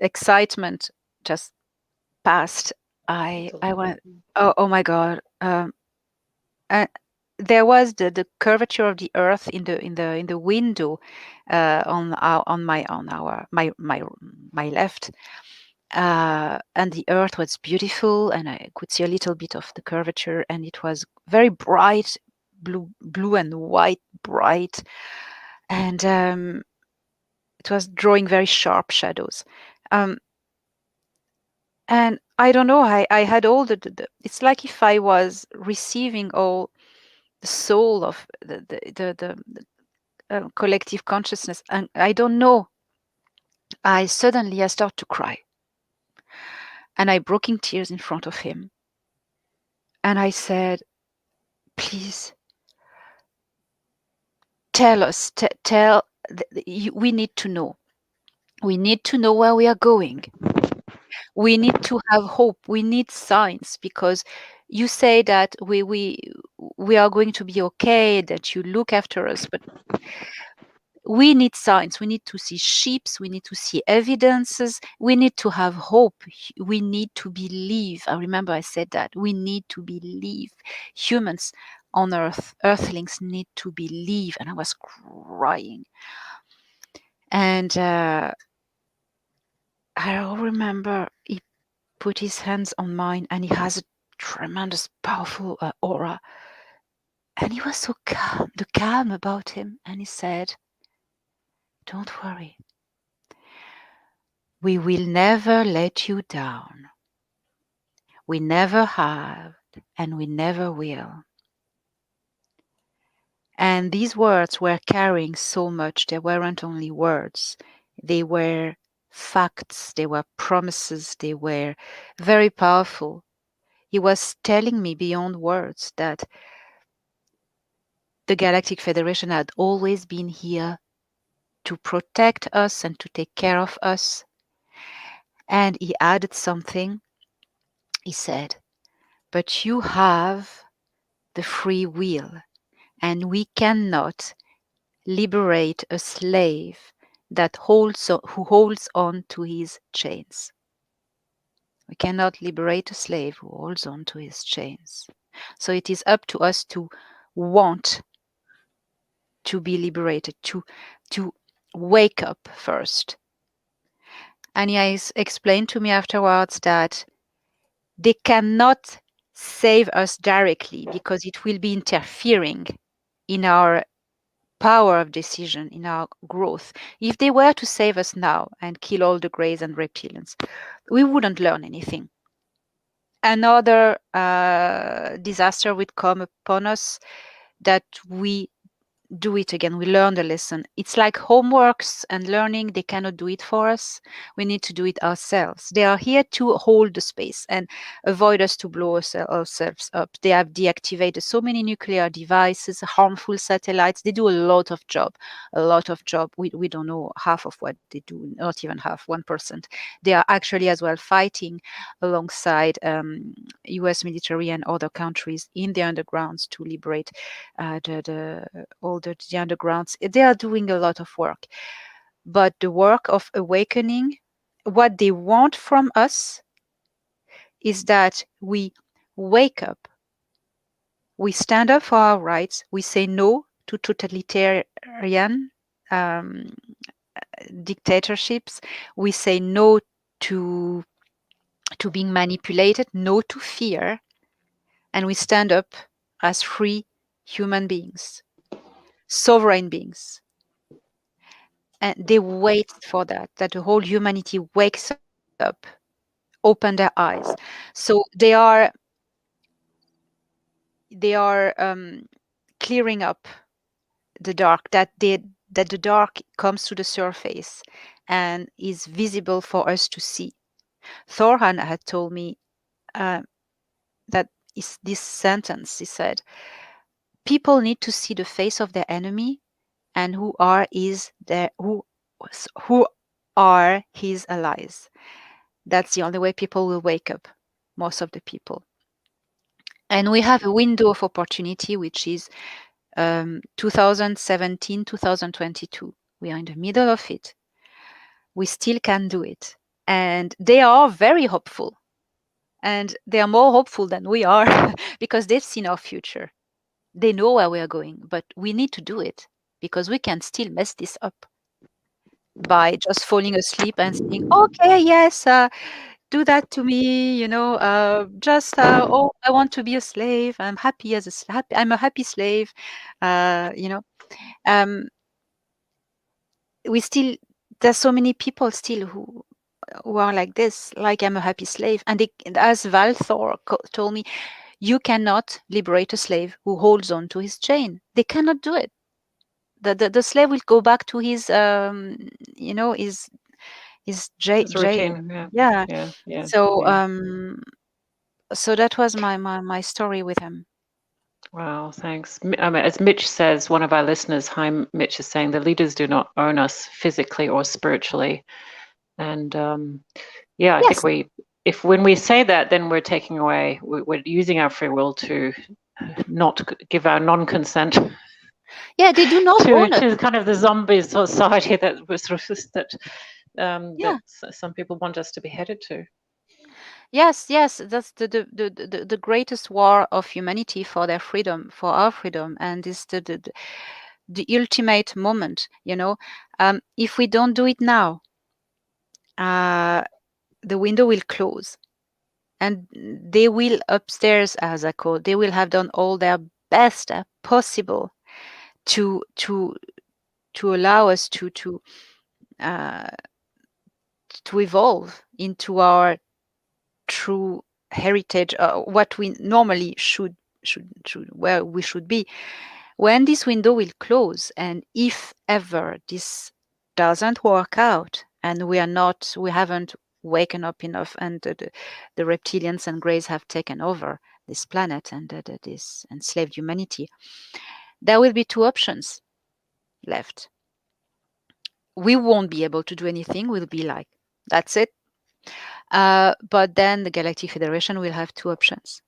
excitement just passed. I went, oh my God. And there was the curvature of the Earth in the window on my left, and the Earth was beautiful, and I could see a little bit of the curvature, and it was very bright, blue and white, bright, and it was drawing very sharp shadows. And I don't know, I had all the it's like if I was receiving all the soul of the collective consciousness, and I don't know. I start to cry, and I broke in tears in front of him, and I said, "Please, tell us, we need to know. We need to know where we are going. We need to have hope. We need signs, because you say that we are going to be okay, that you look after us, but we need signs. We need to see ships. We need to see evidences. We need to have hope. We need to believe." I remember I said that. We need to believe. Humans on Earth, Earthlings, need to believe. And I was crying. And I remember he put his hands on mine, and he has a tremendous, powerful aura. And he was so calm about him. And he said, "Don't worry. We will never let you down. We never have, and we never will." And these words were carrying so much. They weren't only words. They were facts. They were promises. They were very powerful. He was telling me beyond words that the Galactic Federation had always been here to protect us and to take care of us. And he added something. He said, "But you have the free will, and we cannot liberate a slave who holds on to his chains. We cannot liberate a slave who holds on to his chains. So it is up to us to want to be liberated, to wake up first." And he explained to me afterwards that they cannot save us directly, because it will be interfering in our power of decision, in our growth. If they were to save us now and kill all the Greys and reptilians, we wouldn't learn anything. Another disaster would come upon us, that we do it again. We learn the lesson. It's like homeworks and learning. They cannot do it for us. We need to do it ourselves. They are here to hold the space and avoid us to blow ourselves up. They have deactivated so many nuclear devices, harmful satellites. They do a lot of job. We don't know half of what they do, not even half, 1%. They are actually as well fighting alongside US military and other countries in the undergrounds to liberate all the undergrounds. They are doing a lot of work. but the work of awakening, what they want from us is that we wake up, we stand up for our rights, we say no to totalitarian um, dictatorships, we say no to being manipulated, no to fear, and we stand up as free human beings, sovereign beings. And they wait for that the whole humanity wakes up, open their eyes. So they are clearing up the dark, that the dark comes to the surface and is visible for us to see. Thor Han had told me that is this sentence. He said, people need to see the face of their enemy and who are his allies. That's the only way people will wake up, most of the people. And we have a window of opportunity, which is 2017, 2022. We are in the middle of it. We still can do it. And they are very hopeful. And they are more hopeful than we are because they've seen our future. They know where we are going, but we need to do it because we can still mess this up by just falling asleep and saying, okay, yes, do that to me, oh, I want to be a slave. I'm happy I'm a happy slave. There's so many people still who are like this, like I'm a happy slave. And as Val Thor told me, you cannot liberate a slave who holds on to his chain. They cannot do it. The slave will go back to his routine. Yeah. So yeah. So that was my story with him. Wow, thanks. I mean, as Mitch says, one of our listeners, hi, Mitch, is saying the leaders do not own us physically or spiritually. And I think when we say that, then we're taking away, we're using our free will to not give our non-consent. Yeah, they do not own us. To kind of the zombie society that some people want us to be headed to. Yes, that's the greatest war of humanity for their freedom, for our freedom, and is the ultimate moment. If we don't do it now, the window will close, and they will upstairs, as I call, they will have done all their best possible to allow us to evolve into our true heritage, what we normally should where we should be. When this window will close, and if ever this doesn't work out and we haven't waken up enough, and the reptilians and greys have taken over this planet and this enslaved humanity, there will be two options left. We won't be able to do anything. We'll be like, that's it. But then the Galactic Federation will have two options: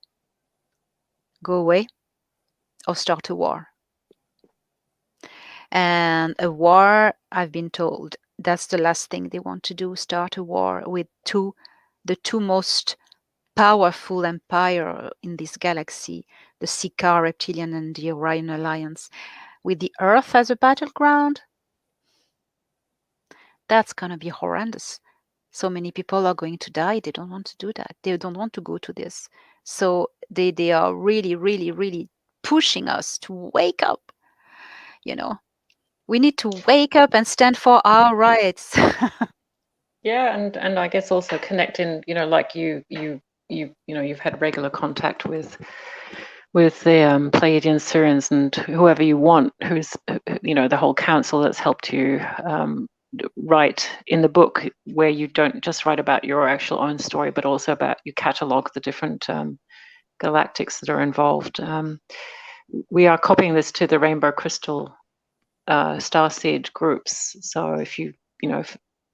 go away or start a war. And a war, I've been told, that's the last thing they want to do, start a war with the two most powerful empire in this galaxy, the Sika Reptilian and the Orion Alliance, with the Earth as a battleground. That's going to be horrendous. So many people are going to die. They don't want to do that. They don't want to go to this. So they are really, really, really pushing us to wake up. We need to wake up and stand for our rights. Yeah, and I guess also connecting, like you've had regular contact with the Pleiadians, Sirians, and whoever you want, who's the whole council that's helped you write in the book, where you don't just write about your actual own story, but also about, you catalogue the different galactics that are involved. We are copying this to the Rainbow Crystal starseed groups. So if you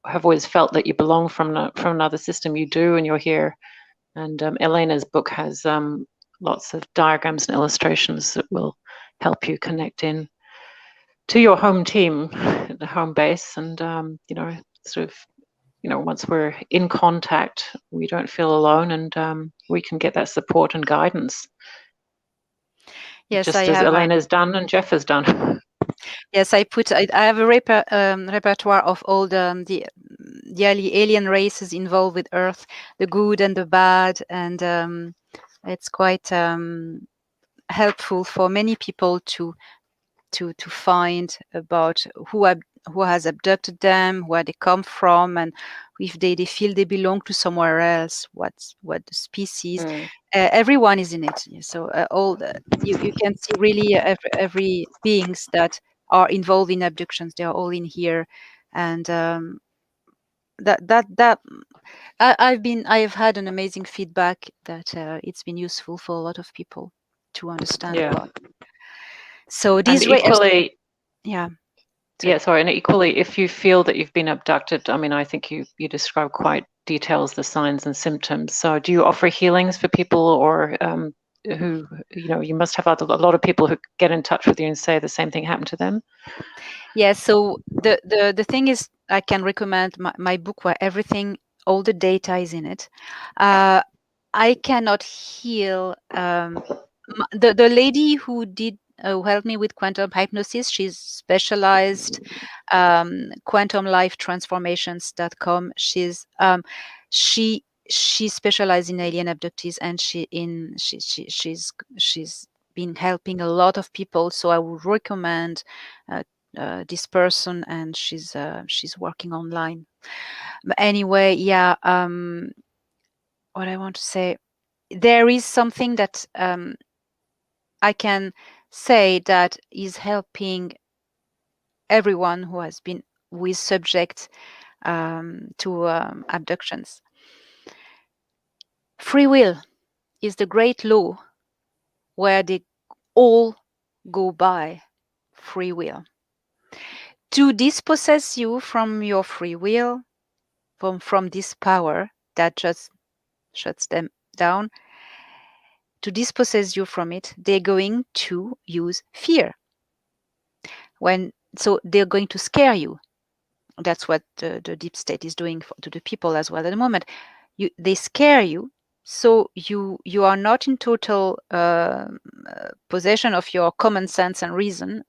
have always felt that you belong from another system, you do, and you're here. And Elena's book has lots of diagrams and illustrations that will help you connect in to your home team, at the home base, and sort of, once we're in contact, we don't feel alone, and we can get that support and guidance. Yes, just I as have. Elena's done and Jeff has done. Yes, I have a repertoire of all the alien races involved with Earth, the good and the bad, and it's quite helpful for many people to find about who has abducted them, where they come from, and if they feel they belong to somewhere else, what the species. Everyone is in it. So you can see really every beings that are involved in abductions. They are all in here, and I've had an amazing feedback that it's been useful for a lot of people to understand about. So these equally, yeah. Yeah, sorry. And equally, if you feel that you've been abducted, I mean, I think you describe quite details the signs and symptoms. So do you offer healings for people, or who, you must have a lot of people who get in touch with you and say the same thing happened to them? Yeah, so the thing is, I can recommend my book where all the data is in it. I cannot heal. The lady who helped me with quantum hypnosis, she's specialized, quantumlifetransformations.com. She specialized in alien abductees, and she's been helping a lot of people. So I would recommend this person, and she's working online. But anyway, yeah. What I want to say, there is something that I can say that is helping everyone who is subject to abductions. Free will is the great law where they all go by free will. To dispossess you from your free will, from this power that just shuts them down, to dispossess you from it, they're going to use fear. So they're going to scare you. That's what the deep state is doing to the people as well at the moment. They scare you, so you are not in total possession of your common sense and reason.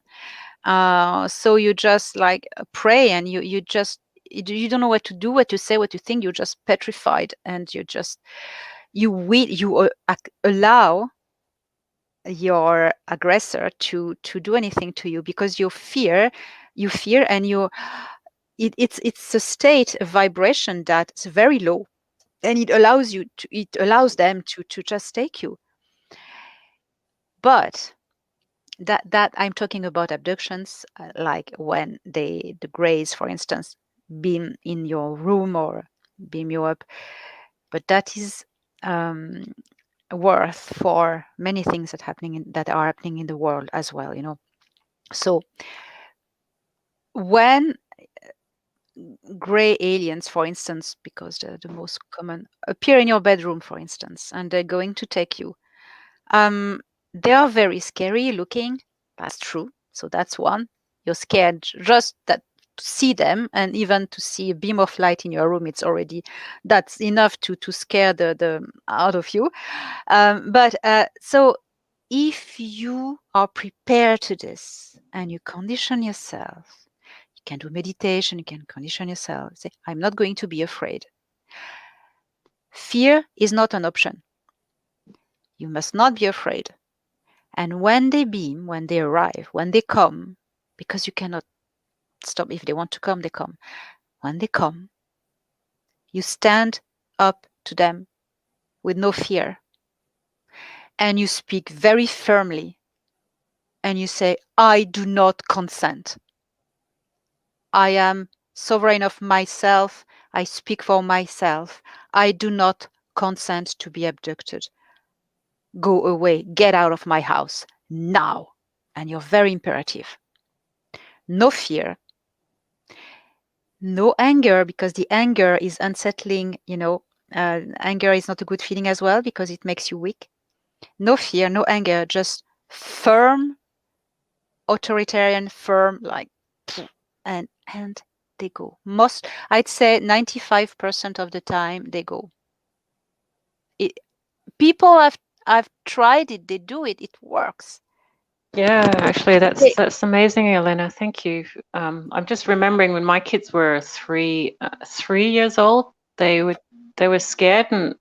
So you just like pray, and you don't know what to do, what to say, what to think. You're just petrified, and you allow your aggressor to do anything to you, because you fear, and it's a state, a vibration that's very low, and it allows them to just take you. But that I'm talking about abductions, like when the Greys, for instance, beam in your room or beam you up. But that is worth for many things that are happening in the world as well. So when gray aliens, for instance, because they're the most common, appear in your bedroom, for instance, and they're going to take you, they are very scary looking. That's true. So that's one. You're scared just to see them, and even to see a beam of light in your room, that's enough to scare the out of you. But so if you are prepared to this, and you condition yourself, you can do meditation, you can condition yourself, say, I'm not going to be afraid. Fear is not an option. You must not be afraid. And when they beam, when they arrive, when they come, because you cannot stop. If they want to come, they come. When they come, you stand up to them with no fear, and you speak very firmly, and you say, I do not consent. I am sovereign of myself. I speak for myself. I do not consent to be abducted. Go away. Get out of my house now. And you're very imperative. No fear. No anger, because the anger is unsettling. Anger is not a good feeling as well, because it makes you weak. No fear, no anger, just firm, authoritarian, firm, like, and they go. I'd say 95% of the time they go. People have tried it, they do it, it works. Yeah, actually, that's amazing, Elena. Thank you. I'm just remembering when my kids were 3 years old, they were scared, and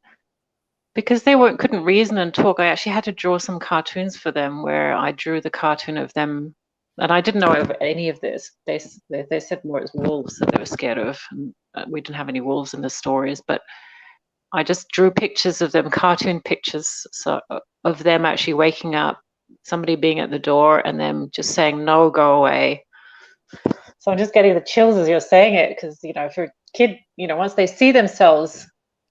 because they couldn't reason and talk, I actually had to draw some cartoons for them where I drew the cartoon of them, and I didn't know of any of this. They said more it was wolves that they were scared of, and we didn't have any wolves in the stories, but I just drew pictures of them, cartoon pictures, so of them actually waking up, somebody being at the door, and them just saying, "No, go away." So I'm just getting the chills as you're saying it, because if your kid, once they see themselves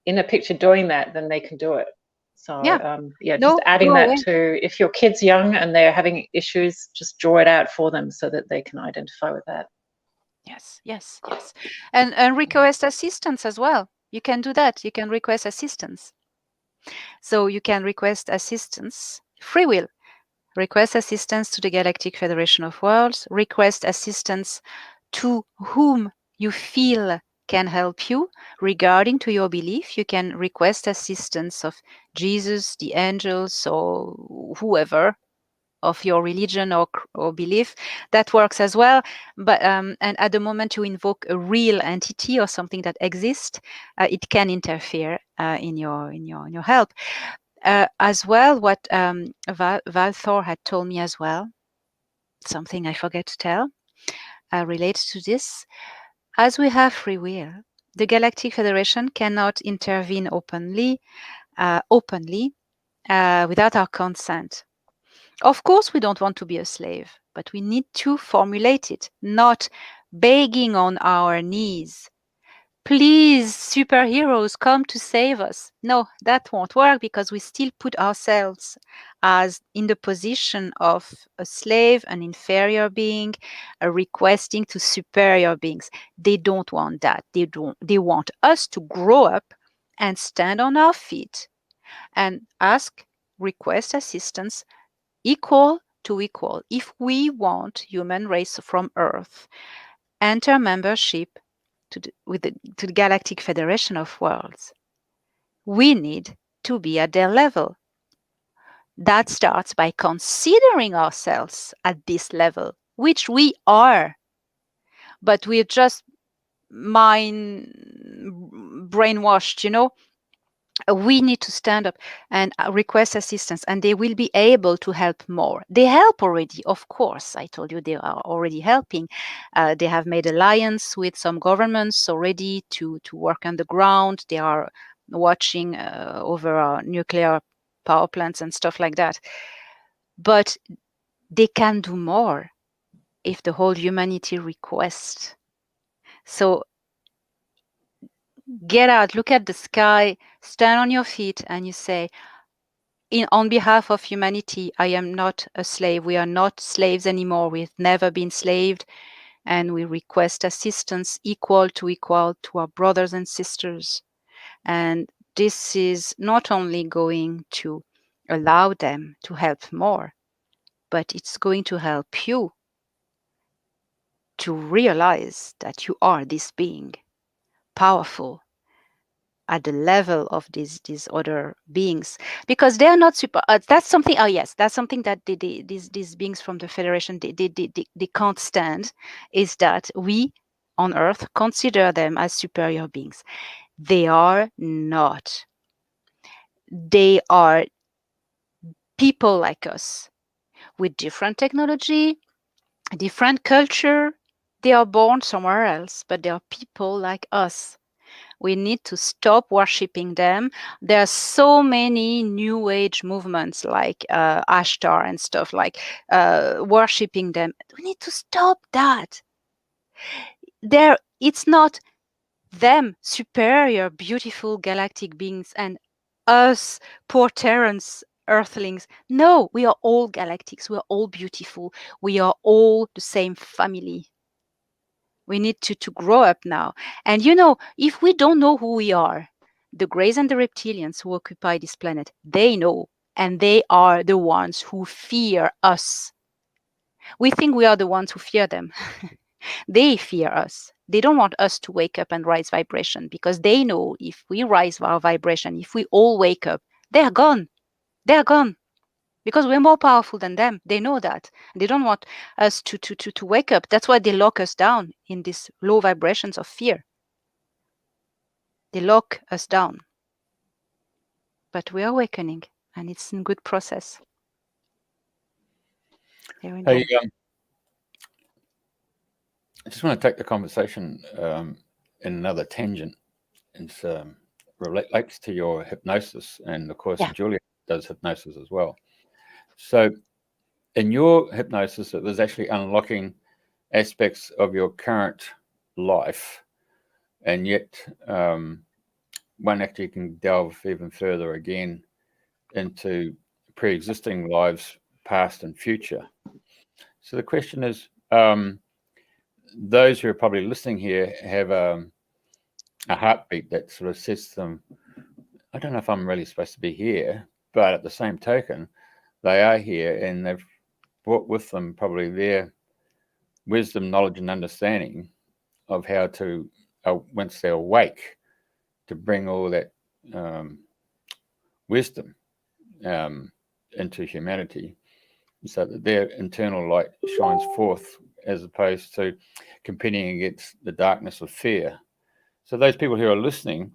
in a picture doing that, then they can do it. So just adding that to, if your kid's young and they're having issues, just draw it out for them so that they can identify with that. Yes. And request assistance as well. You can do that. You can request assistance. So you can request assistance, free will. Request assistance to the Galactic Federation of Worlds. Request assistance to whom you feel can help you regarding to your belief. You can request assistance of Jesus, the angels, or whoever of your religion or belief. That works as well. But and at the moment you invoke a real entity or something that exists, it can interfere in your help. As well, what Val Thor had told me as well, something I forget to tell, relates to this. As we have free will, the Galactic Federation cannot intervene openly without our consent. Of course, we don't want to be a slave, but we need to formulate it, not begging on our knees. Please, superheroes, come to save us. No, that won't work, because we still put ourselves as in the position of a slave, an inferior being, requesting to superior beings. They don't want that. They want us to grow up and stand on our feet and request assistance equal to equal. If we want human race from Earth enter membership to the Galactic Federation of Worlds, we need to be at their level. That starts by considering ourselves at this level, which we are, but we're just brainwashed. We need to stand up and request assistance, and they will be able to help more. They help already, of course. I told you they are already helping. They have made alliance with some governments already to work on the ground. They are watching over nuclear power plants and stuff like that. But they can do more if the whole humanity requests. So get out, look at the sky, stand on your feet, and you say, on behalf of humanity, I am not a slave. We are not slaves anymore. We've never been slaved. And we request assistance equal to our brothers and sisters. And this is not only going to allow them to help more, but it's going to help you to realize that you are this being, powerful, at the level of these other beings, because they are not super. That's something. Oh yes, that's something that these beings from the Federation they can't stand. Is that we on Earth consider them as superior beings? They are not. They are people like us, with different technology, different culture. They are born somewhere else, but they are people like us. We need to stop worshipping them. There are so many new age movements like Ashtar and stuff, like worshipping them. We need to stop that. It's not them, superior, beautiful galactic beings, and us, poor Terrans, earthlings. No, we are all galactics. We are all beautiful. We are all the same family. We need to grow up now. And if we don't know who we are, the Greys and the Reptilians who occupy this planet, they know. And they are the ones who fear us. We think we are the ones who fear them. They fear us. They don't want us to wake up and rise vibration, because they know if we rise our vibration, if we all wake up, they're gone. They're gone. Because we're more powerful than them. They know that. They don't want us to wake up. That's why they lock us down in these low vibrations of fear. They lock us down. But we are awakening, and it's in good process. There we go. Hey, I just want to take the conversation in another tangent. It relates to your hypnosis, and of course, Julia does hypnosis as well. So, in your hypnosis, it was actually unlocking aspects of your current life, and yet one actually can delve even further again into pre-existing lives, past and future. So the question is, those who are probably listening here have a heartbeat that sort of says to them, I don't know if I'm really supposed to be here, but at the same token, they are here, and they've brought with them probably their wisdom, knowledge, and understanding of how to, once they're awake, to bring all that wisdom into humanity, so that their internal light shines forth, as opposed to competing against the darkness of fear. So those people who are listening,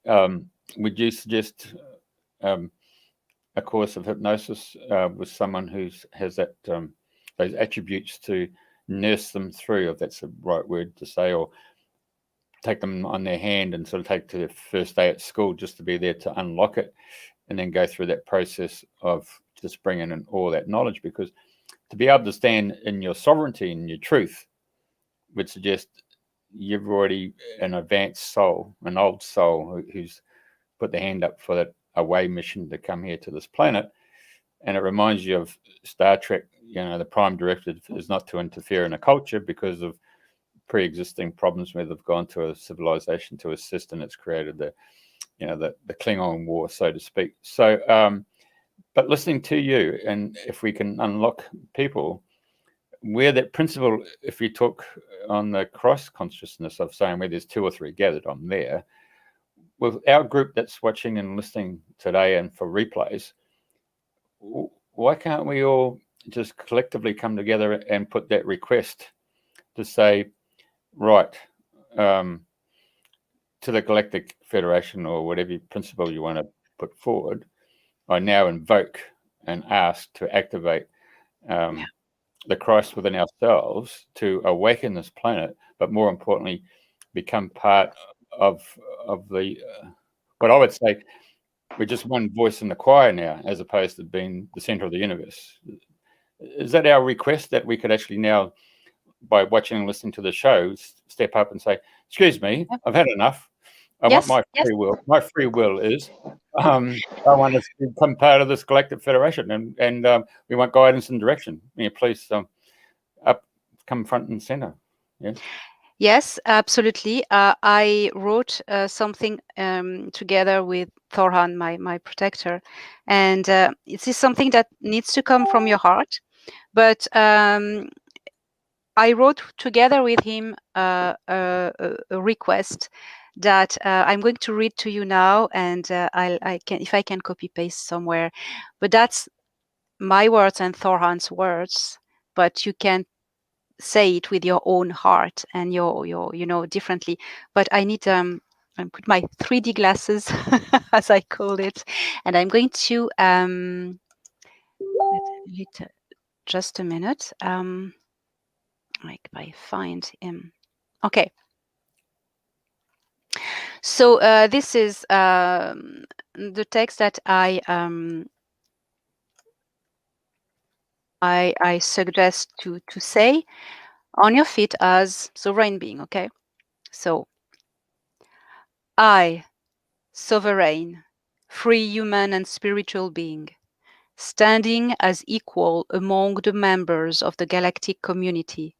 would you suggest a course of hypnosis with someone who has that those attributes to nurse them through, if that's the right word to say, or take them on their hand and sort of take to their first day at school, just to be there to unlock it, and then go through that process of just bringing in all that knowledge? Because to be able to stand in your sovereignty and your truth would suggest you've already an advanced soul, an old soul who's put the hand up for that away mission to come here to this planet. And it reminds you of Star Trek. You know, the prime directive is not to interfere in a culture because of pre-existing problems where they've gone to a civilization to assist, and it's created the Klingon War, so to speak. So, but listening to you, and if we can unlock people where that principle, if we talk on the cross consciousness of saying where there's two or three gathered, I'm there. With our group that's watching and listening today and for replays, why can't we all just collectively come together and put that request to say, right, to the Galactic Federation or whatever principle you want to put forward, I now invoke and ask to activate the Christ within ourselves to awaken this planet, but more importantly, become part of the what I would say, we're just one voice in the choir now, as opposed to being the center of the universe. Is that our request, that we could actually now, by watching and listening to the show, step up and say, excuse me, I've had enough. I want my free will. My free will is I want to become part of this Galactic Federation, and we want guidance and direction. Please come front and center. Yeah. Yes, absolutely. I wrote something together with Thor Han, my protector, and it is something that needs to come from your heart. But I wrote together with him a request that I'm going to read to you now, and I can, if I can copy paste somewhere, but that's my words and Thor Han's words. But you can say it with your own heart and your differently. But I need I put my 3D glasses as I call it, and I'm going to just a minute, like I find him. Okay, so this is the text that I suggest to say on your feet as sovereign being. Okay, so I, sovereign, free human and spiritual being, standing as equal among the members of the galactic community,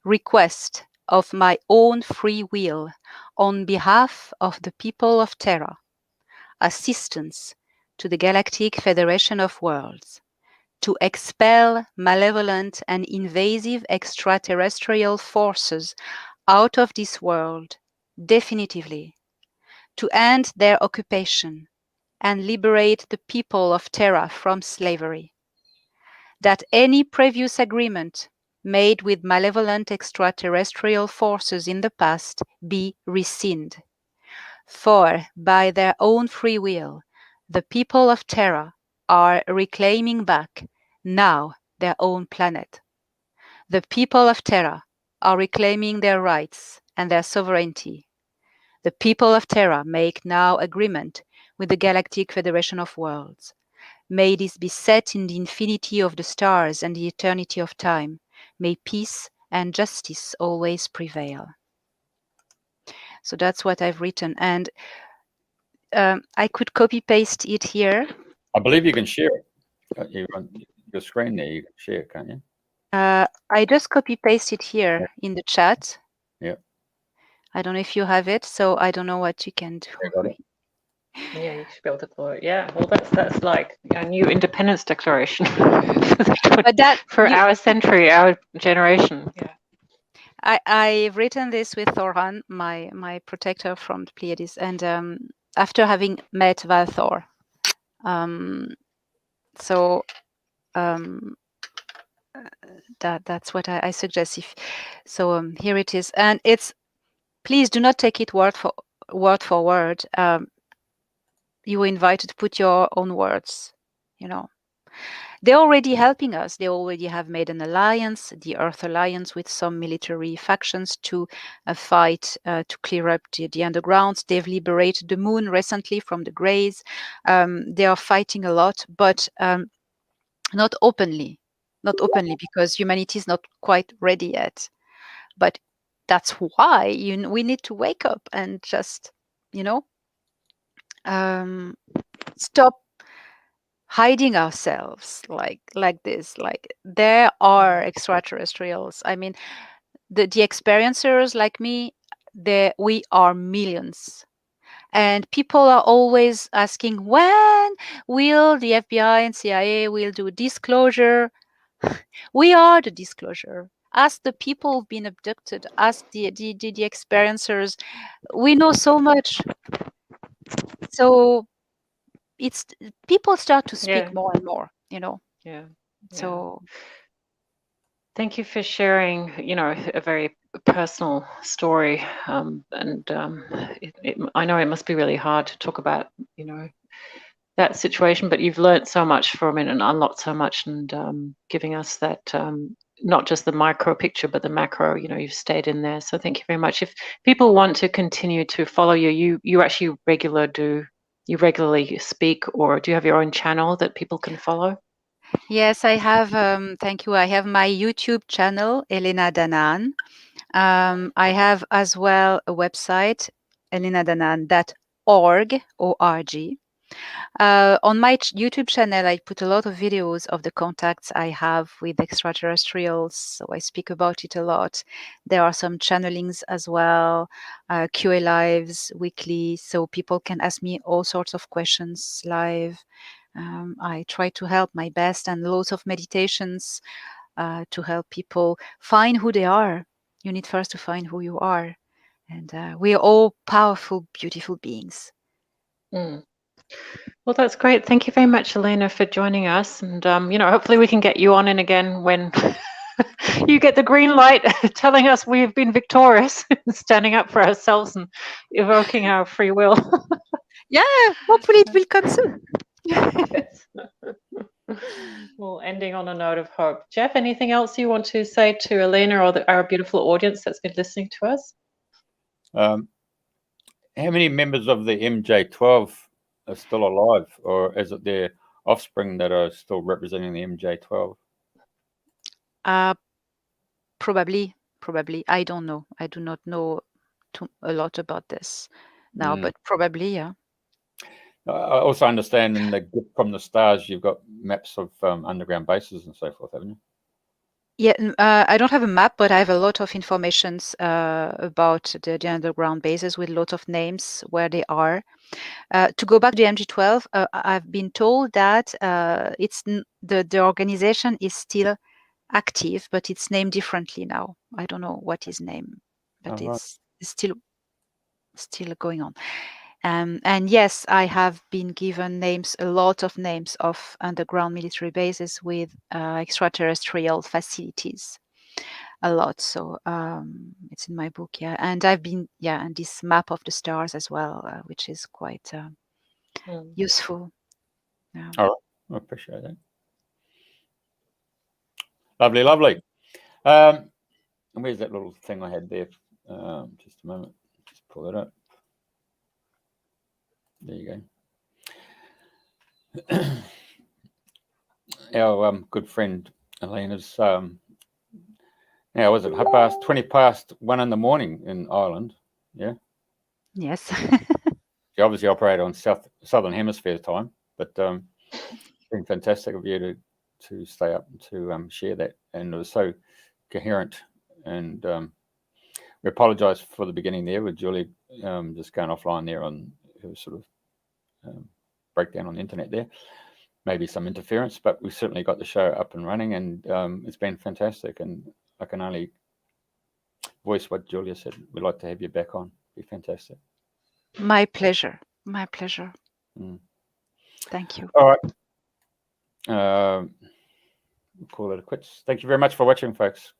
request of my own free will on behalf of the people of Terra, assistance to the Galactic Federation of Worlds, to expel malevolent and invasive extraterrestrial forces out of this world definitively, to end their occupation and liberate the people of Terra from slavery. That any previous agreement made with malevolent extraterrestrial forces in the past be rescinded. For by their own free will, the people of Terra are reclaiming back now their own planet. The people of Terra are reclaiming their rights and their sovereignty. The people of Terra make now agreement with the Galactic Federation of Worlds. May this be set in the infinity of the stars and the eternity of time. May peace and justice always prevail. So that's what I've written. And I could copy paste it here. I believe you can share it. You on your screen there, you can share, can't you? I just copy paste it here in the chat. Yeah. I don't know if you have it, so I don't know what you can do. I got it. Yeah, you should be able to follow it. Yeah, well, that's like a new independence declaration But that for our century, our generation. Yeah. I've written this with Thor Han, my protector from the Pleiades, and after having met Val Thor. That's what I suggest. Here it is, and it's, please do not take it word for word. You were invited to put your own words. They're already helping us. They already have made an alliance, the Earth Alliance, with some military factions to fight to clear up the undergrounds. They've liberated the moon recently from the Greys. They are fighting a lot, but not openly, because humanity is not quite ready yet. But that's why we need to wake up and just, stop hiding ourselves like this. Like, there are extraterrestrials. I mean, the experiencers like me, we are millions. And people are always asking, when will the FBI and CIA will do disclosure? We are the disclosure. Ask the people who've been abducted. Ask the experiencers. We know so much. So it's, people start to speak more and more. Yeah. So thank you for sharing, a very personal story. I know it must be really hard to talk about, that situation, but you've learned so much from it and unlocked so much, and giving us that, not just the micro picture, but the macro, you've stayed in there. So thank you very much. If people want to continue to follow you actually regularly speak, or do you have your own channel that people can follow? yes, I have. Thank you. I have my YouTube channel, Elena Danaan. I have as well a website, elenadanaan.org, O-R-G. On my YouTube channel, I put a lot of videos of the contacts I have with extraterrestrials, so I speak about it a lot. There are some channelings as well, QA lives weekly, so people can ask me all sorts of questions live. I try to help my best, and lots of meditations to help people find who they are. You need first to find who you are. And we are all powerful, beautiful beings. Mm. Well, that's great. Thank you very much, Elena, for joining us. And, hopefully we can get you on in again when you get the green light telling us we've been victorious, standing up for ourselves and evoking our free will. Yeah, hopefully it will come soon. Yes. Well, ending on a note of hope. Jeff, anything else you want to say to Elena or our beautiful audience that's been listening to us? How many members of the MJ12 are still alive, or is it their offspring that are still representing the MJ12? Probably. I don't know. I do not know a lot about this now, but probably, yeah. I also understand in the gift from the stars, you've got maps of underground bases and so forth, haven't you? Yeah, I don't have a map, but I have a lot of informations about the underground bases with a lot of names where they are. To go back to the MG12, I've been told that the organization is still active, but it's named differently now. I don't know what is named, but it's still going on. And yes, I have been given a lot of names of underground military bases with extraterrestrial facilities. A lot. So it's in my book, yeah. And I've been, and this map of the stars as well, which is quite useful. Yeah. All right, I appreciate that. Lovely, lovely. And where's that little thing I had there? Just a moment. Just pull it up. There you go. Our good friend Elena's. Now, was it 20 past 1 in the morning in Ireland? Yeah. Yes. She obviously operated on southern hemisphere time, but been fantastic of you to stay up and to share that, and it was so coherent. And we apologise for the beginning there with Julie just going offline there on her sort of breakdown on the internet there. Maybe some interference, but we certainly got the show up and running, and it's been fantastic. And I can only voice what Julia said. We'd like to have you back on. Be fantastic. My pleasure. My pleasure. Thank you. All right. We'll call it a quits. Thank you very much for watching, folks.